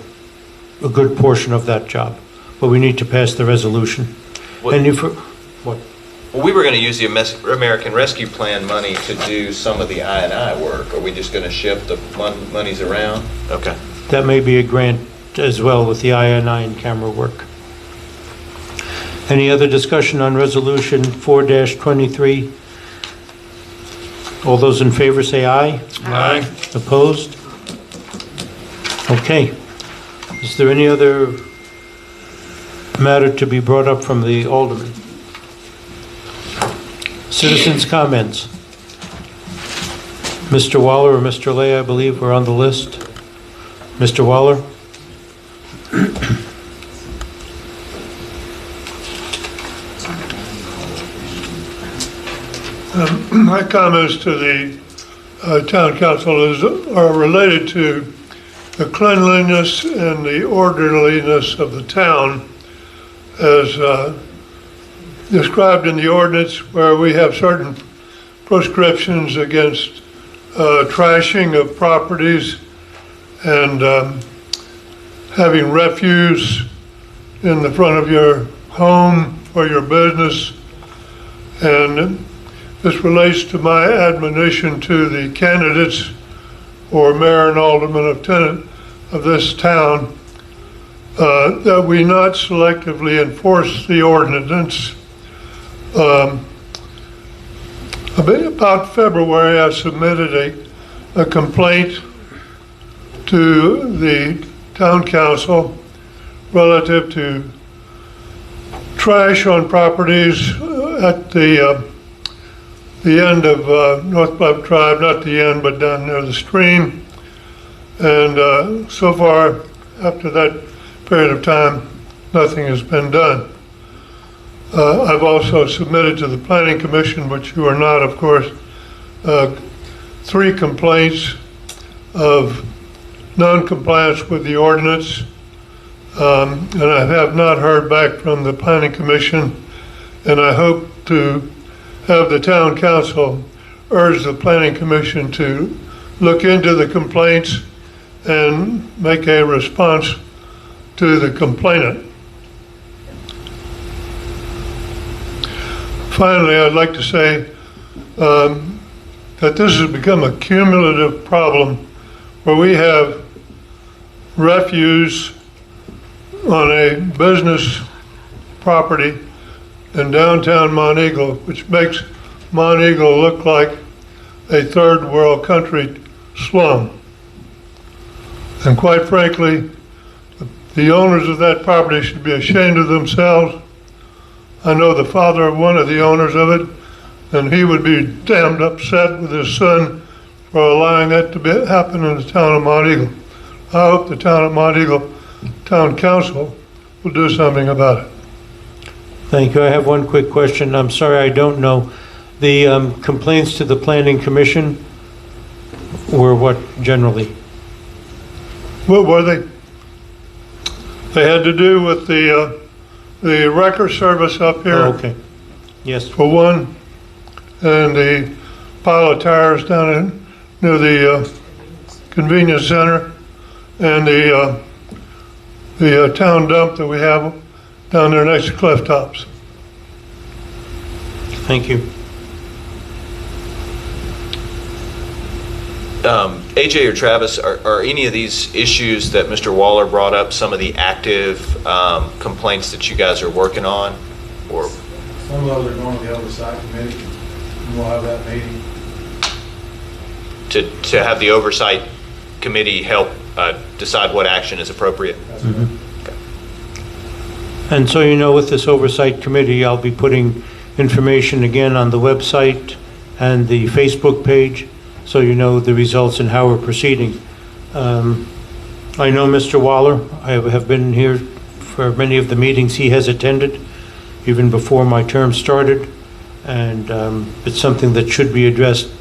a good portion of that job. but we need to pass the resolution. What- And what? Well, we were going to use the American Rescue Plan money to do some of the I&I work. Are we just going to shift the monies around? Okay. That may be a grant as well with the I&I and camera work. Any other discussion on Resolution 4-23? All those in favor say aye. Aye. Opposed? Okay. Is there any other matter to be brought up from the alderman? Citizens' comments. Mr. Waller or Mr. Lay, I believe, were on the list. Mr. Waller? My comments to the town council are related to the cleanliness and the orderliness of the town as described in the ordinance, where we have certain prescriptions against trashing of properties and having refuse in the front of your home or your business. And this relates to my admonition to the candidates for mayor and alderman of this town, that we not selectively enforce the ordinance. About February, I submitted a complaint to the town council relative to trash on properties at the end of North Bluff Drive, not the end, but down near the stream. And so far, after that period of time, nothing has been done. I've also submitted to the Planning Commission, which you are not, of course, 3 complaints of non-compliance with the ordinance. And I have not heard back from the Planning Commission, and I hope to have the town council urge the Planning Commission to look into the complaints and make a response to the complainant. Finally, I'd like to say that this has become a cumulative problem where we have refuse on a business property in downtown Monteagle, which makes Monteagle look like a third world country slum. And quite frankly, the owners of that property should be ashamed of themselves. I know the father of one of the owners of it, and he would be damned upset with his son for allowing that to happen in the town of Monteagle. I hope the town of Monteagle Town Council will do something about it. Thank you. I have one quick question. I'm sorry, I don't know. The complaints to the Planning Commission were what generally? What were they? They had to do with the wrecker service up here. Oh, okay. Yes. For one, and the pile of tires down near the convenience center, and the town dump that we have down there next to Cliff Tops. Thank you. AJ or Travis, are any of these issues that Mr. Waller brought up some of the active complaints that you guys are working on? Or Some of those are going to the oversight committee, and we'll have that meeting. to have the oversight committee help decide what action is appropriate? Mm-hmm. And so you know, with this oversight committee, I'll be putting information again on the website and the Facebook page, so you know the results and how we're proceeding. I know Mr. Waller. I have been here for many of the meetings he has attended, even before my term started, and it's something that should be addressed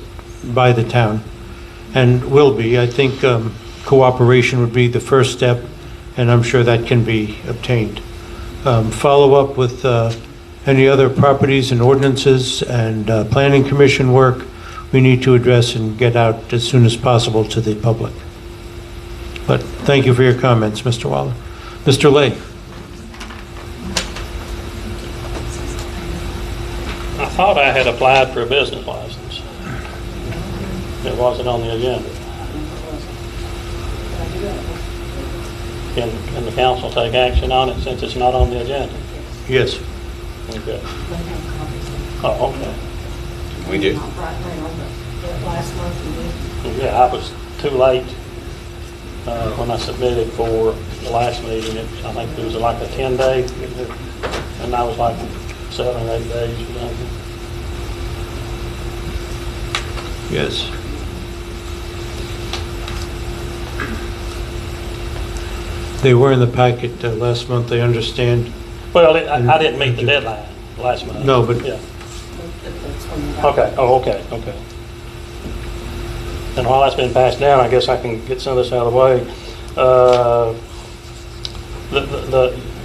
by the town, and will be. I think cooperation would be the first step, and I'm sure that can be obtained. Follow up with any other properties and ordinances and planning commission work we need to address and get out as soon as possible to the public. But thank you for your comments, Mr. Waller. Mr. Lay. thought I had applied for a business license. It wasn't on the agenda. Can the council take action on it since it's not on the agenda? Yes. Okay. Oh, okay. We do. Last month we did. Yeah, I was too late when I submitted for the last meeting. I think it was like a 10-day, and I was like 7 or 8 days or something. Yes. They were in the packet last month, I understand. Well, I didn't meet the deadline last month. No, but- Yeah. Okay, oh, okay. And while that's been passed down, I guess I can get some of this out of the way.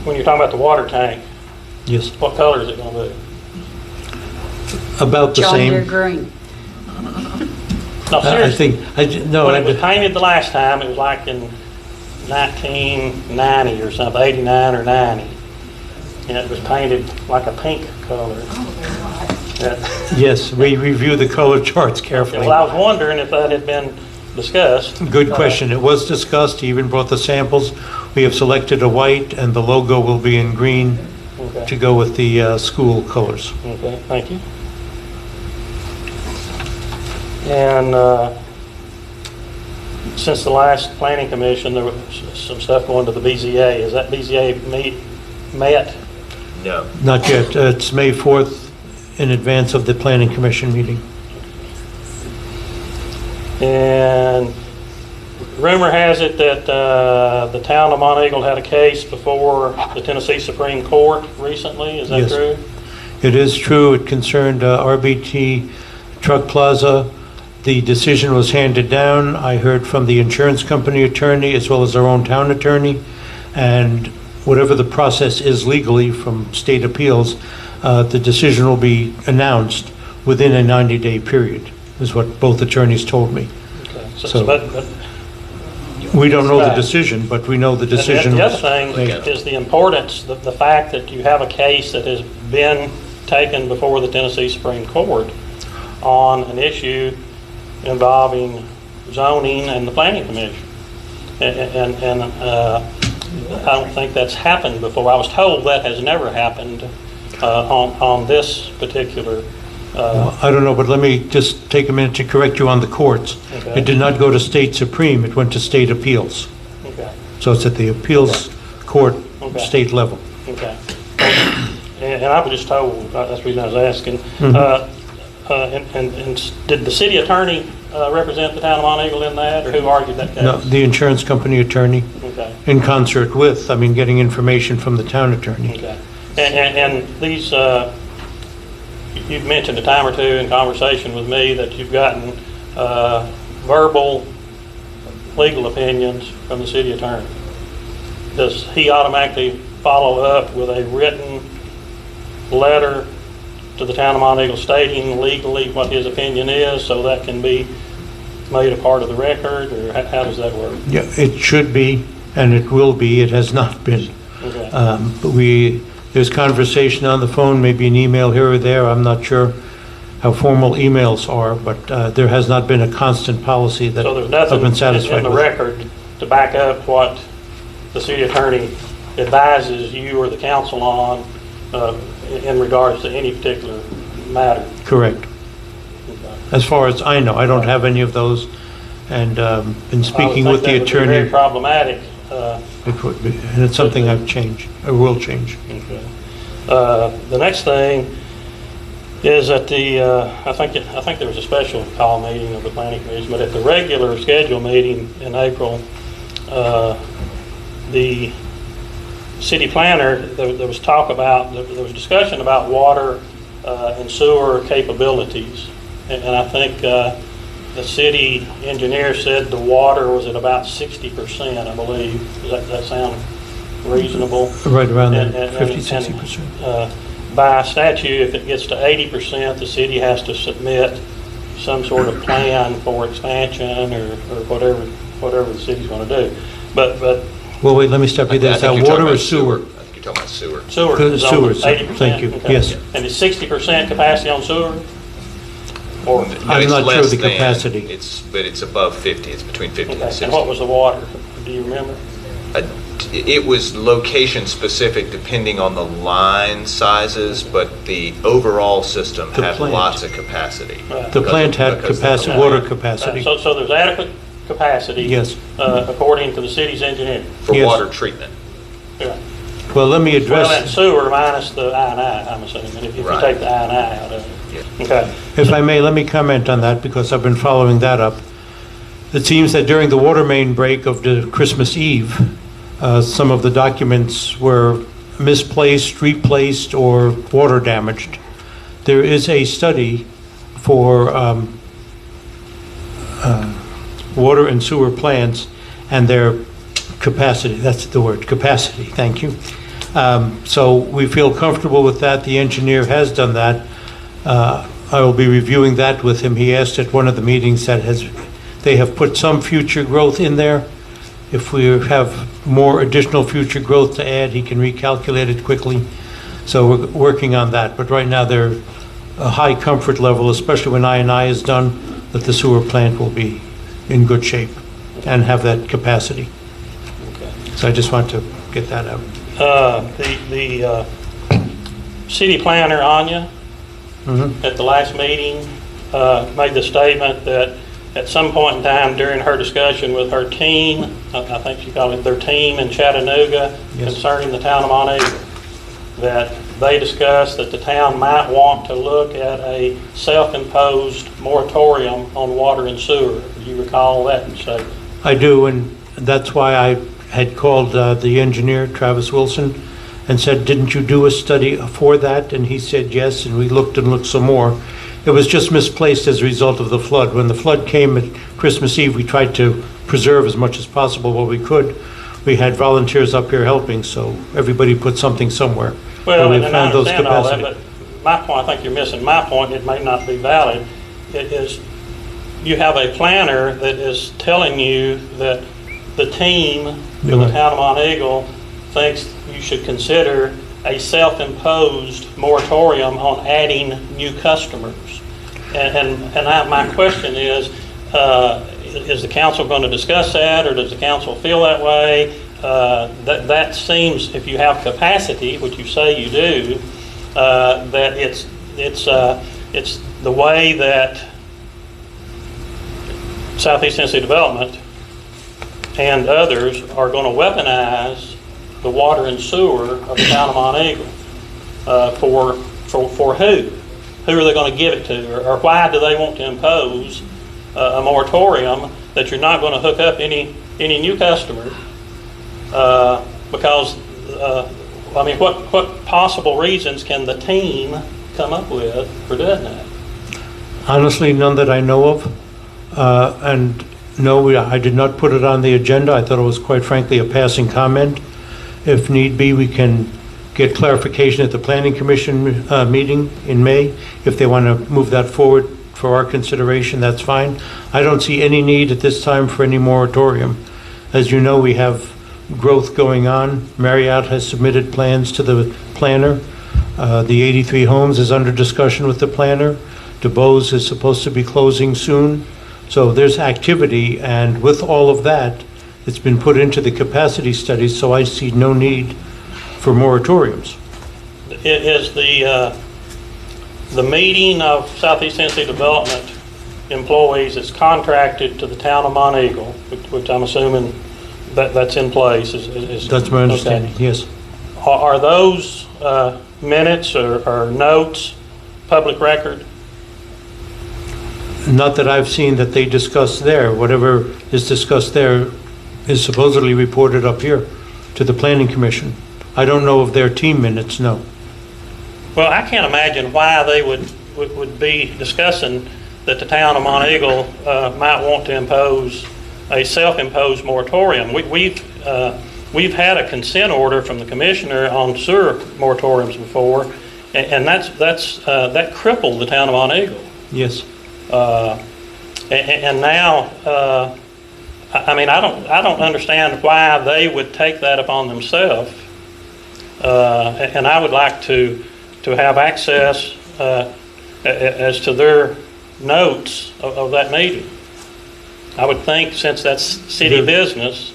When you're talking about the water tank, Yes. what color is it going to be? About the John Deere same. green. No, I seriously. think, When it was painted the last time, it was like in 1990 or something, 89 or 90. And it was painted like a pink color. Yeah. Yes, we review the color charts carefully. Well, I was wondering if that had been discussed. Good question. It was discussed. He even brought the samples. We have selected a white, and the logo will be in green Okay. to go with the school colors. Okay, thank you. And since the last planning commission, there was some stuff going to the BZA. Is that BZA met? No. Not yet. It's May 4th in advance of the planning commission meeting. And rumor has it that the town of Monteagle had a case before the Tennessee Supreme Court recently. Is that Yes. true? It is true. It concerned RBT Truck Plaza. The decision was handed down. I heard from the insurance company attorney as well as our own town attorney. And whatever the process is legally from state appeals, the decision will be announced within a 90-day period, is what both attorneys told me. Okay. So- but We don't know the Right. decision, but we know the and decision the other was thing made. is the importance, the fact that you have a case that has been taken before the Tennessee Supreme Court on an issue involving zoning and the planning commission. And I don't think that's happened before. I was told that has never happened on this particular. I don't know, but let me just take a minute to correct you on the courts. Okay. It did not go to state supreme, it went to state appeals. Okay. So it's at the appeals court, Okay. state level. Okay. And I was just told, that's the reason I was asking. Mhm. And did the city attorney represent the town of Monteagle in that, or who argued that case? No, the insurance company attorney, Okay. in concert with, getting information from the town attorney. Okay. And these, you've mentioned a time or two in conversation with me that you've gotten verbal legal opinions from the city attorney. Does he automatically follow up with a written letter to the town of Monteagle stating legally what his opinion is, so that can be made a part of the record, or how does that work? Yeah, it should be, and it will be, it has not been. Okay. But there's conversation on the phone, maybe an email here or there, I'm not sure how formal emails are, but there has not been a constant policy that So there's I've nothing been satisfied in the with. record to back up what the city attorney advises you or the council on in regards to any particular matter? Correct. As far as I know, I don't have any of those, and been speaking with the I would think that would be attorney. very problematic. It would be, and it's something I've changed, I will change. Okay. The next thing is at the, I think there was a special call meeting of the planning commission, but at the regular scheduled meeting in April, the city planner, there was talk about, there was discussion about water and sewer capabilities. And I think the city engineer said the water was at about 60%, I believe. Does that sound reasonable? Right around And- there, and- 50-60%. By statute, if it gets to 80%, the city has to submit some sort of plan for expansion or whatever the city's going to do. But Well, wait, let me stop you there. I Is think that you're talking water or about sewer? I think you're talking sewer. Sewer Good, is on sewer, 80%? thank you, Okay. yes. And is 60% capacity on sewer? Or, No, I'm it's not sure less the than. capacity. But it's above 50, it's between 50 and okay. 60. And what was the water? Do you remember? It was location specific depending on the line sizes, but the overall system The had plant. lots of capacity. Right. The plant had because capacity, the- water capacity. So there's adequate capacity? Yes. According to the city's engineer? For Yes. water treatment. Yeah. Well, let me Well, and address, sewer minus the I&I, I'm assuming, if you Right. take the I&I out of it. Okay. if I may, let me comment on that because I've been following that up. It seems that during the water main break of the Christmas Eve, some of the documents were misplaced, replaced, or water damaged. There is a study for water and sewer plants and their capacity. That's the word, capacity. Thank you. So we feel comfortable with that. The engineer has done that. I will be reviewing that with him. He asked at one of the meetings that they have put some future growth in there. If we have more additional future growth to add, he can recalculate it quickly. So we're working on that. But right now, they're a high comfort level, especially when I&I is done, that the sewer plant will be in good shape and have that capacity. So I just want to get that out. The city planner, Anya, at the last meeting, made the statement that at some point in time during her discussion with her team, I think she called it their team in Chattanooga, Yes. concerning the town of Monteagle, that they discussed that the town might want to look at a self-imposed moratorium on water and sewer. Do you recall that statement? I do, and that's why I had called the engineer, Travis Wilson, and said, didn't you do a study for that? And he said yes, and we looked and looked some more. It was just misplaced as a result of the flood. When the flood came at Christmas Eve, we tried to preserve as much as possible what we could. We had volunteers up here helping, so everybody put something somewhere. Well, we and I found those understand all that, capacity. but my point, I think you're missing my point, it may not be valid. It is, you have a planner that is telling you that the team in the Right. town of Monteagle thinks you should consider a self-imposed moratorium on adding new customers. My question is the council going to discuss that, or does the council feel that way? That seems, if you have capacity, which you say you do, that it's the way that Southeast Tennessee Development and others are going to weaponize the water and sewer of the town of Monteagle. For who? Who are they going to give it to? Or why do they want to impose a moratorium that you're not going to hook up any new customers? Because, I mean, what possible reasons can the team come up with for doing that? Honestly, none that I know of. And no, I did not put it on the agenda. I thought it was, quite frankly, a passing comment. If need be, we can get clarification at the Planning Commission meeting in May. If they want to move that forward for our consideration, that's fine. I don't see any need at this time for any moratorium. As you know, we have growth going on. Marriott has submitted plans to the planner. The 83 homes is under discussion with the planner. DuBose is supposed to be closing soon. So there's activity, and with all of that, it's been put into the capacity studies, so I see no need for moratoriums. Is the meeting of Southeast Tennessee Development employees is contracted to the town of Monteagle, which I'm assuming that's in place? That's my understanding, okay. Yes. Are those minutes or notes public record? Not that I've seen that they discuss there. Whatever is discussed there is supposedly reported up here to the Planning Commission. I don't know of their team minutes, no. Well, I can't imagine why they would be discussing that the town of Monteagle might want to impose a self-imposed moratorium. We've had a consent order from the commissioner on sewer moratoriums before, and that crippled the town of Monteagle. Yes. And now, I mean, I don't understand why they would take that upon themselves And I would like to have access as to their notes of that meeting. I would think, since that's city business,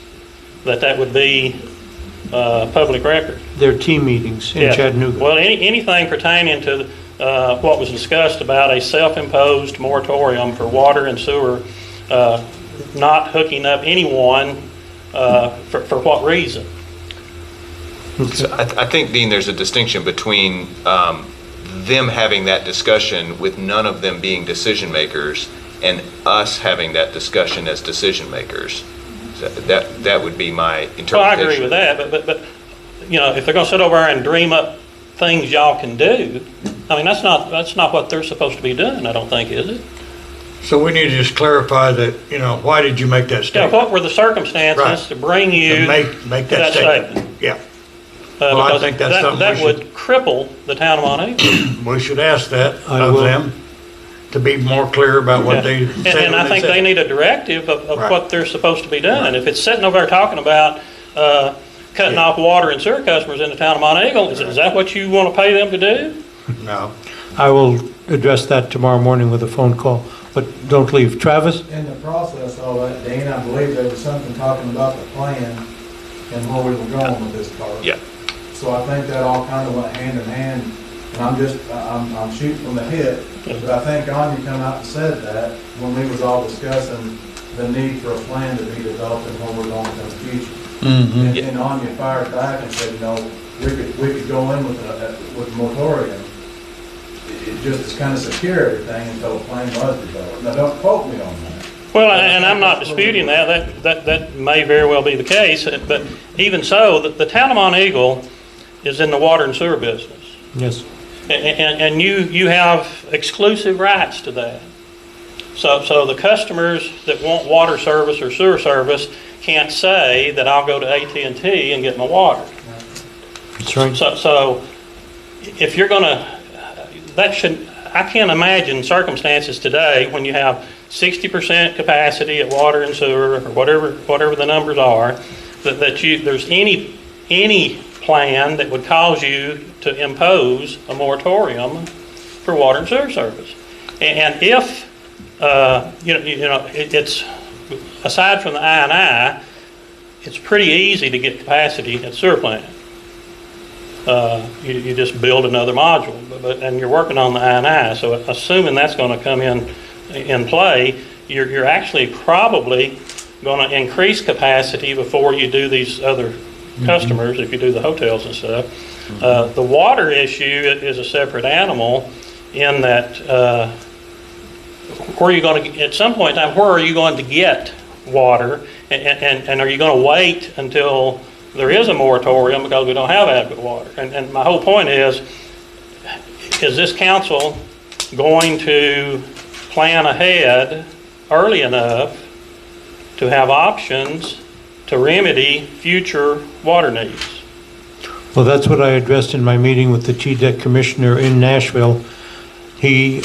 that would be public record. Their team meetings in Chattanooga. Well, anything pertaining to what was discussed about a self-imposed moratorium for water and sewer not hooking up anyone, for what reason? So I think, Dean, there's a distinction between them having that discussion with none of them being decision makers and us having that discussion as decision makers. So that would be my interpretation. Well, I agree with that, but you know, if they're going to sit over there and dream up things y'all can do, I mean, that's not what they're supposed to be doing, I don't think, is it? So we need to just clarify that, you know, why did you make that Yeah, statement? what were the circumstances to bring you To make that statement. Yeah. Well, I because think that's something that we would cripple the town of Monteagle. We should ask that I of will. them, to be more clear about what they said. And I think they need a directive of Right. what they're supposed to be doing. If it's sitting over there talking about cutting off water and sewer customers in the town of Monteagle, is that what you want to pay them to do? No. I will address that tomorrow morning with a phone call, but don't leave. Travis? In the process of that, Dean, I believe there was something talking about the plan and where we were going with this car. Yeah. So I think that all kind of went hand in hand, and I'm shooting from the hip, but I think Anya come out and said that when we was all discussing the need for a plan to be developed and where we're going in the future. Mm-hmm. And Anya fired back and said, you know, we could go in with a moratorium. It just, it's kind of secure everything until a plan was developed. Now, don't quote me on that. Well, and I'm not disputing that. That may very well be the case. But even so, the town of Monteagle is in the water and sewer business. Yes. And you have exclusive rights to that. So the customers that want water service or sewer service can't say that I'll go to AT&T and get my water. That's right. So if you're going to, I can't imagine circumstances today when you have 60% capacity at water and sewer, or whatever the numbers are, that there's any plan that would cause you to impose a moratorium for water and sewer service. And if it's aside from the I&I, it's pretty easy to get capacity at sewer plant. You just build another module, and you're working on the I&I. So assuming that's going to come in play, you're actually probably going to increase capacity before you do these other customers, if you do the hotels and stuff. The water issue is a separate animal in that where are you going to, at some point in time, where are you going to get water, and are you going to wait until there is a moratorium because we don't have adequate water? And my whole point is this council going to plan ahead early enough to have options to remedy future water needs? Well, that's what I addressed in my meeting with the TDEC commissioner in Nashville. He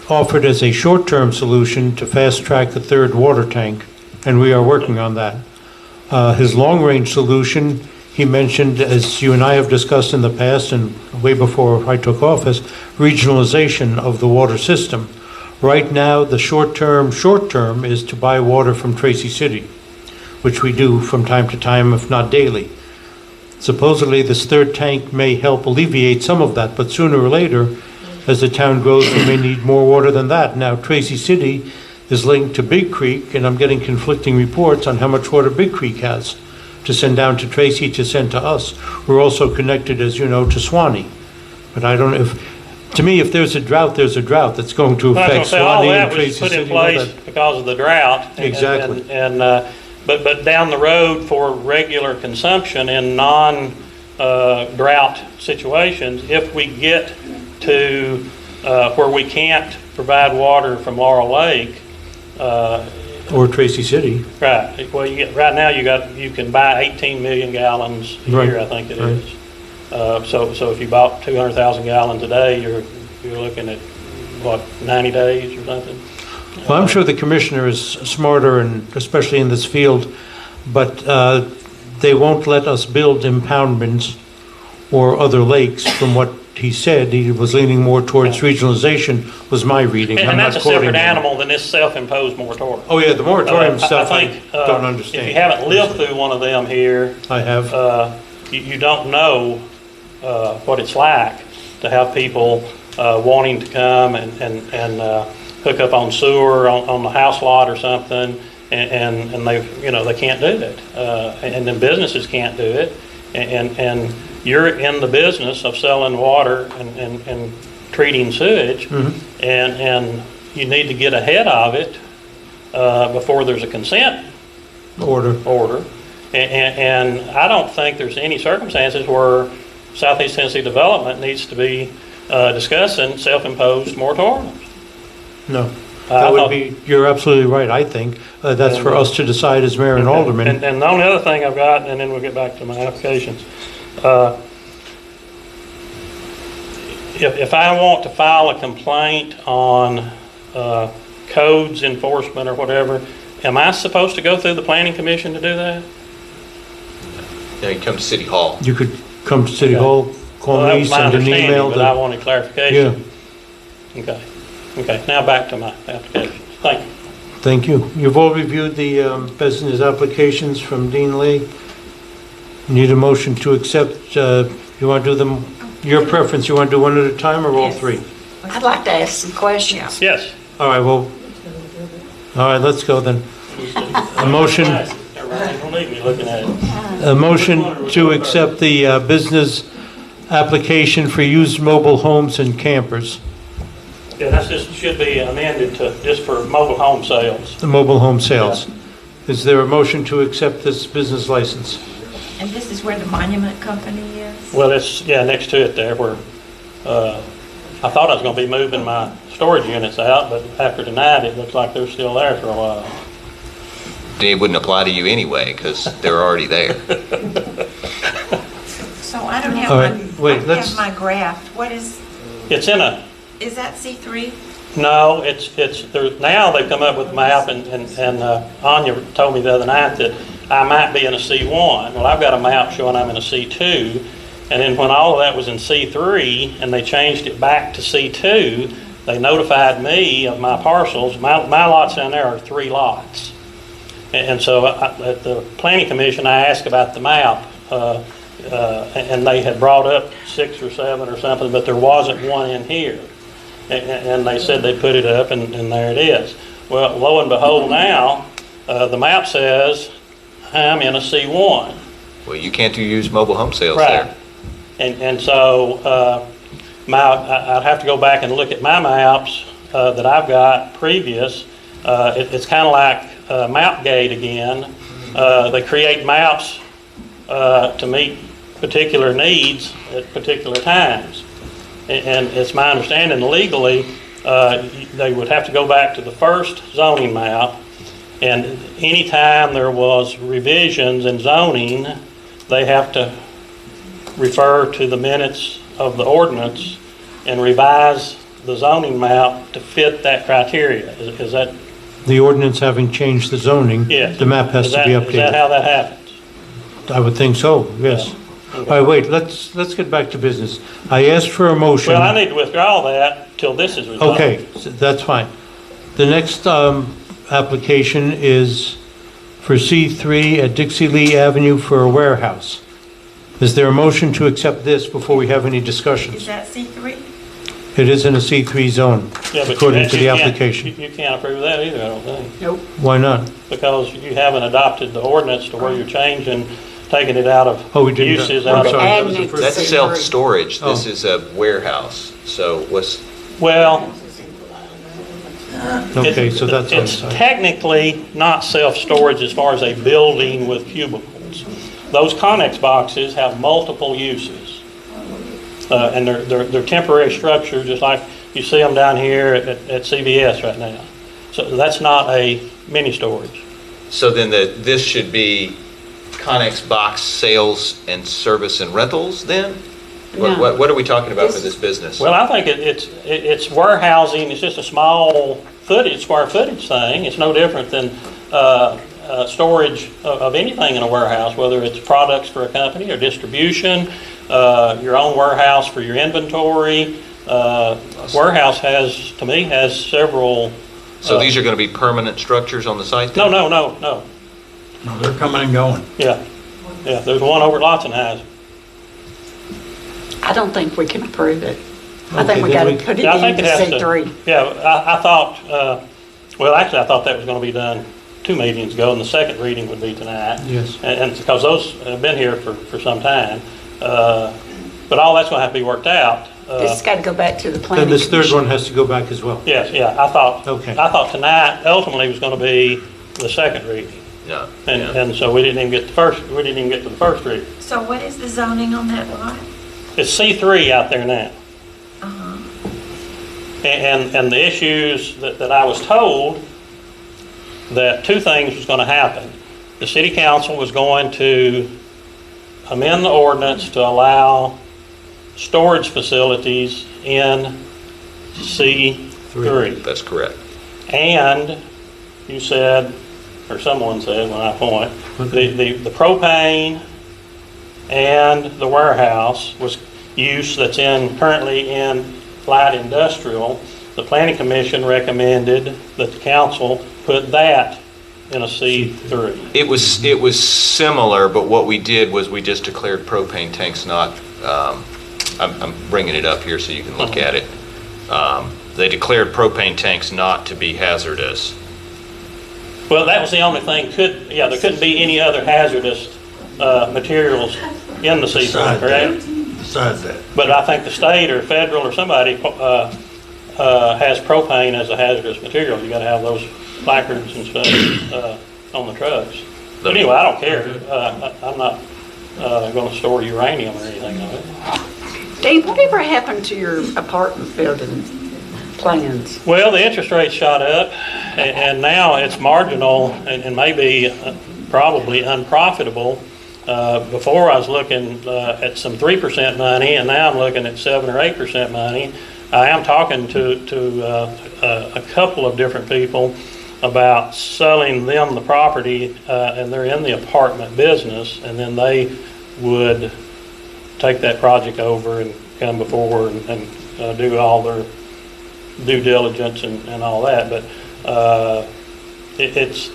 offered as a short-term solution to fast-track the third water tank, and we are working on that. His long-range solution, he mentioned, as you and I have discussed in the past and way before I took office, regionalization of the water system. Right now, the short-term is to buy water from Tracy City, which we do from time to time, if not daily. Supposedly, this third tank may help alleviate some of that, but sooner or later, as the town grows, we may need more water than that. Now, Tracy City is linked to Big Creek, and I'm getting conflicting reports on how much water Big Creek has to send down to Tracy, to send to us. We're also connected, as you know, to Swanee. But I don't know if, to me, if there's a drought, there's a drought that's going to affect Swanee and Tracy City. All that was put in place because of the drought. Exactly. But down the road for regular consumption in non-drought situations, if we get to where we can't provide water from Laurel Lake, or Tracy City. Right. Well, right now you can buy 18 million gallons a year, I think it is. So if you bought 200,000 gallons a day, you're looking at what, 90 days or something. Well, I'm sure the commissioner is smarter, and especially in this field, but they won't let us build impoundments or other lakes, from what he said. He was leaning more towards regionalization, was my reading. I'm And not that's a quoting separate him. animal than this self-imposed moratorium. Oh, yeah, the moratorium stuff I think, don't understand. If you haven't lived through one of them here, I have. you don't know what it's like to have people wanting to come and hook up on sewer on the house lot or something, and they can't do it, and then businesses can't do it, and you're in the business of selling water and treating sewage, and you need to get ahead of it before there's a consent order. And I don't think there's any circumstances where Southeast Tennessee Development needs to be discussing self-imposed moratoriums. No. That would be, you're absolutely right, I think. That's for us to decide as mayor and alderman. And the only other thing I've got, and then we'll get back to my applications. If I want to file a complaint on codes enforcement or whatever, am I supposed to go through the planning commission to do that? Now you come to City Hall. You could come to City Hall, call me, send an email. But I wanted clarification. Yeah. Okay, now back to my application. Thank you. Thank you. You've all reviewed the business applications from Dean Lee. Need a motion to accept, you want to do them, your preference, you want to do one at a time or all three? I'd like to ask some questions. Yes. All right, well, all right, let's go then. A motion, Don't leave me looking at it. a motion to accept the business application for used mobile homes and campers, Yeah, that's just, should be amended to just for mobile home sales. the mobile home sales. Is there a motion to accept this business license? And this is where the monument company is? Well, it's, next to it there where, I thought I was gonna be moving my storage units out, but after tonight, it looks like they're still there for a while. It wouldn't apply to you anyway, because they're already there. So I don't have All right, my, wait, I don't let's- have my graph. What is Is that C3? No, it's, now they've come up with a map, and Anya told me the other night that I might be in a C1. Well, I've got a map showing I'm in a C2, and then when all of that was in C3, and they changed it back to C2, they notified me of my parcels. My lots down there are 3 lots. And so at the planning commission, I asked about the map, and they had brought up 6 or 7 or something, but there wasn't one in here. And they said they put it up, and there it is. Well, lo and behold, now the map says I'm in a C1. Well, you can't do used mobile home sales Right. there. And so I'd have to go back and look at my maps that I've got previous. It's kind of like Mapgate again. They create maps to meet particular needs at particular times. And it's my understanding legally, they would have to go back to the first zoning map, and anytime there was revisions in zoning, they have to refer to the minutes of the ordinance and revise the zoning map to fit that criteria. Is that? The ordinance having changed the zoning, Yes. the map has to be updated. Is that how that happens? I would think so, yes. All right, wait, let's get back to business. I asked for a motion. Well, I need to withdraw that till this is resolved. Okay, that's fine. The next application is for C3 at Dixie Lee Avenue for a warehouse. Is there a motion to accept this before we have any Is discussions? that C3? It is in a C3 zone, Yeah, but according to the can't- application. You can't approve of that either, I don't think. Nope. Why not? Because you haven't adopted the ordinance to where you're changing, taking it out of Oh, we didn't. uses I'm out of. sorry. That was the first- That's self-storage. This Oh. is a warehouse. So what's, Well, Okay, so that's on the it's side. technically not self-storage as far as a building with cubicles. Those Connex boxes have multiple uses. And they're temporary structures, just like you see them down here at CVS right now. So that's not a mini storage. so then this should be Connex box sales and service and rentals then? No. What are we talking about for This- this business? Well, I think it's warehousing. It's just a small square footage thing. It's no different than storage of anything in a warehouse, whether it's products for a company or distribution, your own warehouse for your inventory. Warehouse to me, has several. So these are going to be permanent structures on the site? No. No, they're coming and going. Yeah. There's one over at Lotson. I don't think we can approve it. I Okay, think we then got we- to put it Yeah, I think into it has to. C3. Yeah, I thought, actually, I thought that was going to be done 2 meetings ago, and the second reading would be tonight. Yes. And because those have been here for some time. But all that's going to have to be worked out. This has got to go back to the Then planning this third commission. one has to go back as well. Yes, I thought, Okay. tonight ultimately was going to be the second reading. Yeah. And so we didn't even get to the first reading. So what is the zoning on that lot? It's C3 out there now. Uh-huh. And the issues that I was told, that 2 things was going to happen. The city council was going to amend the ordinance to allow storage facilities in C3. That's correct. And you said, or someone said when I point, the propane and the warehouse was use that's currently in light industrial. The planning commission recommended that the council put that in a C3. It was similar, but what we did was we just declared propane tanks not, I'm bringing it up here so you can look at it. They declared propane tanks not to be hazardous. Well, that was the only thing, there couldn't be any other hazardous materials in the C3, correct? Besides that. But I think the state or federal or somebody has propane as a hazardous material. You gotta have those placards and stuff on the trucks. But anyway, I don't care. I'm not gonna store uranium or anything of it. Dave, whatever happened to your apartment building plans? Well, the interest rate shot up, and now it's marginal and maybe probably unprofitable. Before I was looking at some 3% money, and now I'm looking at 7 or 8% money. I am talking to a couple of different people about selling them the property, and they're in the apartment business, and then they would take that project over and come before and do all their due diligence and all that. But it's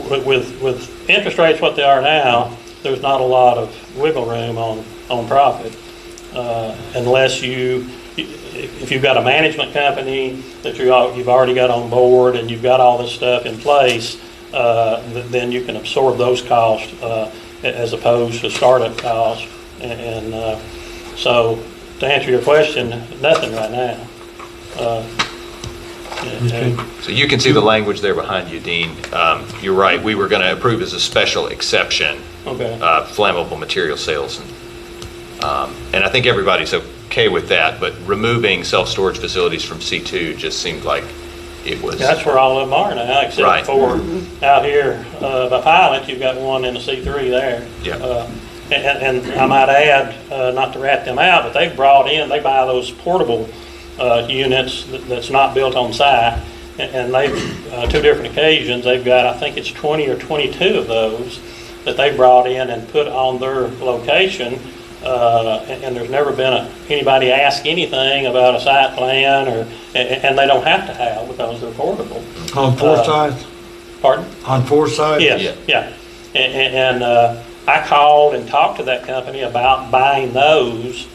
with interest rates what they are now, there's not a lot of wiggle room on profit unless if you've got a management company that you've already got on board and you've got all this stuff in place, then you can absorb those costs as opposed to startup costs. And so to answer your question, nothing right now. So you can see the language there behind you, Dean. You're right, we were going to approve as a special exception flammable material sales. And I think everybody's okay with that, but removing self-storage facilities from C2 just seemed like it was... That's where all of them are now, except for out here by Pilot, you've got one in the C3 there. Yeah. And I might add, not to rat them out, but they buy those portable units that's not built on site, and they've 2 different occasions they've got, I think it's 20 or 22 of those that they brought in and put on their location, and there's never been anybody ask anything about a site plan, and they don't have to have because they're portable. On Forsyth? Pardon? On Forsyth? Yes, yeah. And I called and talked to that company about buying those.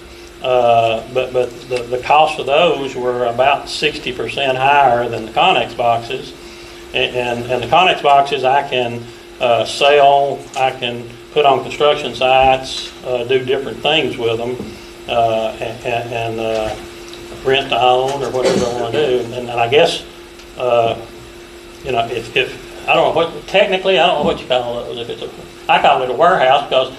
But the cost of those were about 60% higher than the Connex boxes, and the Connex boxes I can sell, I can put on construction sites, do different things with them, and rent to own or whatever I want to do. And I guess if I don't know technically I don't know what you call those. I call it a warehouse because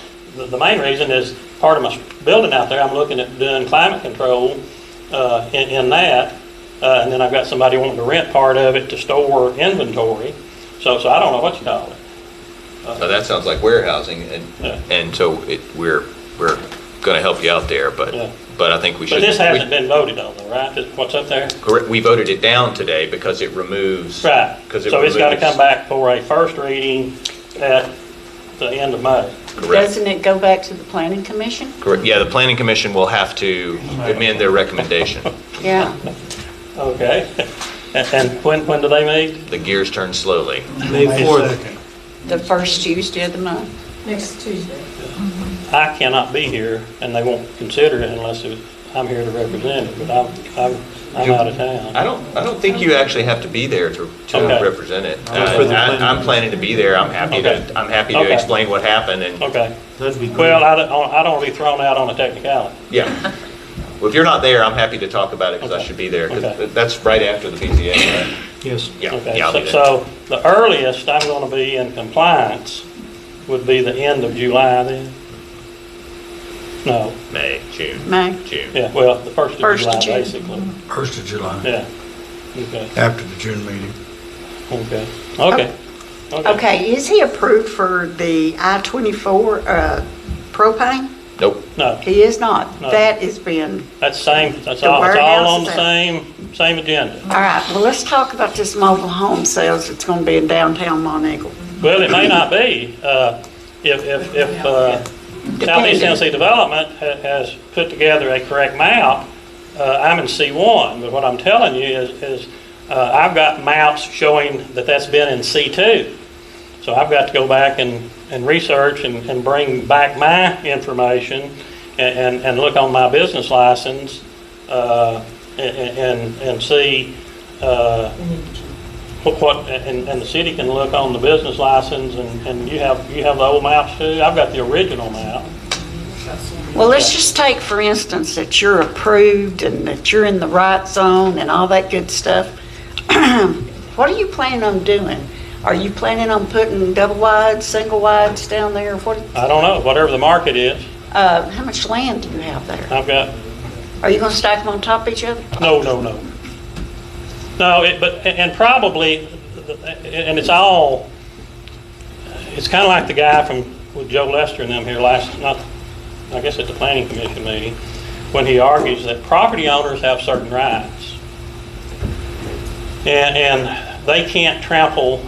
the main reason is part of my building out there, I'm looking at doing climate control in that, and then I've got somebody wanting to rent part of it to store inventory. So I don't know what you call it. So that sounds like warehousing, and so we're going to help you out there, but but I think we should. But this hasn't been voted on though, right? Just what's up there? Correct. We voted it down today because it removes. Right. Because So it's got to come back for a first reading at the end of May. Correct. Doesn't it go back to the planning commission? Correct. Yeah, the planning commission will have to amend their recommendation. Yeah. Okay. And when do they meet? The gears turn slowly. May 4th. The first Tuesday of the month. Next Tuesday. I cannot be here, and they won't consider it unless I'm here to represent it, but I'm out of town. I don't think you actually have to be there to Okay. represent it. Just for the planning. I'm planning to be there. I'm happy Okay. to Okay. explain what happened and Okay. That'd be great. Well, I don't want to be thrown out on a technicality. yeah. Well, if you're not there, I'm happy to talk about it because I Okay. should be there. 'Cause Okay. that's right after the PTA. Right? Yes. Yeah. Okay, Yeah, I'll be there. so the earliest I'm going to be in compliance would be the end of July then? No, May, June. May. June. yeah, well, the first of First of July, June. basically. 1st of July, Yeah, okay, after the June meeting. okay. Okay, is he approved for the I-24 propane? Nope. No, He is not. No. That is being, that's The all it's all on warehouse the is same agenda. all right, well, let's talk about this mobile home sales that's going to be in downtown Monteagle. Well, it may not be, if Southeast Tennessee Development has put together a correct map. I'm in C1, but what I'm telling you is I've got maps showing that that's been in C2. So I've got to go back and research and bring back my information and look on my business license and see and the city can look on the business license and you have the old maps too. I've got the original map. Well, let's just take, for instance, that you're approved and that you're in the right zone and all that good stuff. What are you planning on doing? Are you planning on putting double wides, single wides down there? I don't know, whatever the market is. How much land do you have there? I've got, Are you going to stack them on top of each other? no. No, and probably, and it's kind of like the guy with Joe Lester and them here I guess at the Planning Commission meeting, when he argues that property owners have certain rights. And they can't trample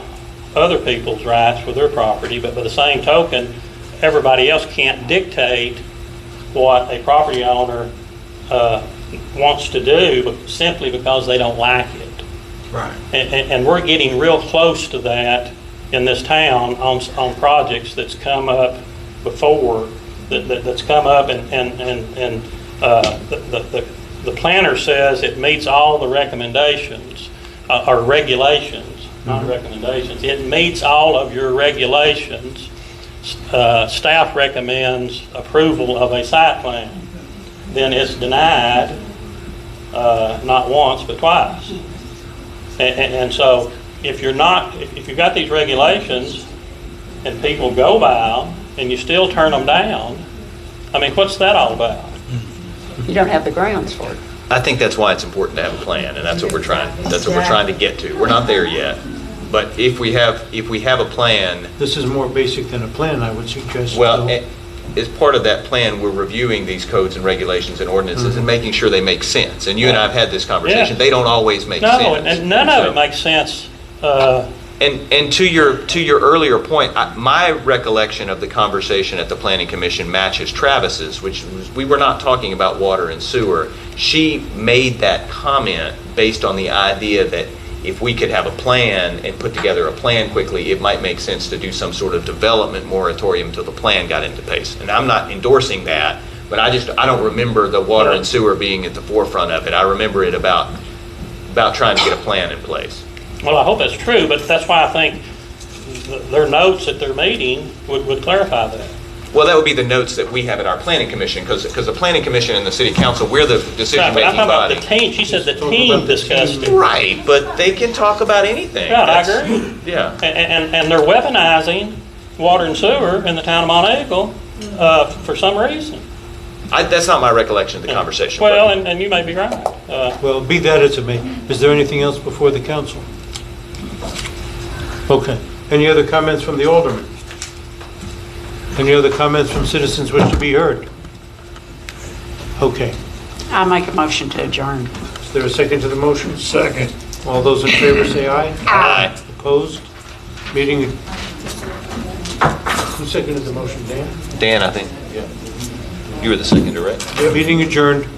other people's rights with their property, but by the same token, everybody else can't dictate what a property owner wants to do simply because they don't like it. Right. And we're getting real close to that in this town on projects that's come up before, that's come up and the planner says it meets all the recommendations, or regulations, not recommendations. It meets all of your regulations. Staff recommends approval of a site plan. Then it's denied, not once, but twice. And so if you've got these regulations and people go by them and you still turn them down, I mean, what's that all about? You don't have the grounds for it. I think that's why it's important to have a plan, and that's what we're trying to get to. We're not there yet, but if we have a plan, This is more basic than a plan, I would suggest. well, though. as part of that plan, we're reviewing these codes and regulations and ordinances and making sure they make sense. And you and I have had this conversation. Yeah. They don't always make sense. No, and none of So- it makes sense. And to your earlier point, my recollection of the conversation at the Planning Commission matches Travis's, which was, we were not talking about water and sewer. She made that comment based on the idea that if we could have a plan and put together a plan quickly, it might make sense to do some sort of development moratorium until the plan got into place. And I'm not endorsing that, but I don't remember the water and sewer being at the forefront of it. I remember it about trying to get a plan in place. Well, I hope that's true, but that's why I think their notes at their meeting would clarify that. Well, that would be the notes that we have at our planning commission, because the planning commission and the city council, we're the Right, but decision-making I'm talking about body. the team. She said the team discussed it. Right, but they can talk about anything. Yeah, I That's- agree. Yeah. And they're weaponizing water and sewer in the town of Monteagle for some reason. That's not my recollection of the conversation. but- Well, and you may be right. Well, be that as it may, is there anything else before the council? Okay. Any other comments from the alderman? Any other comments from citizens wish to be heard? Okay. I make a motion to adjourn. Is there a second to the motion? Second. All those in favor say aye. Aye. Opposed? Meeting, who seconded the motion, Dan? Dan, I think. You were the seconder, right? Meeting adjourned.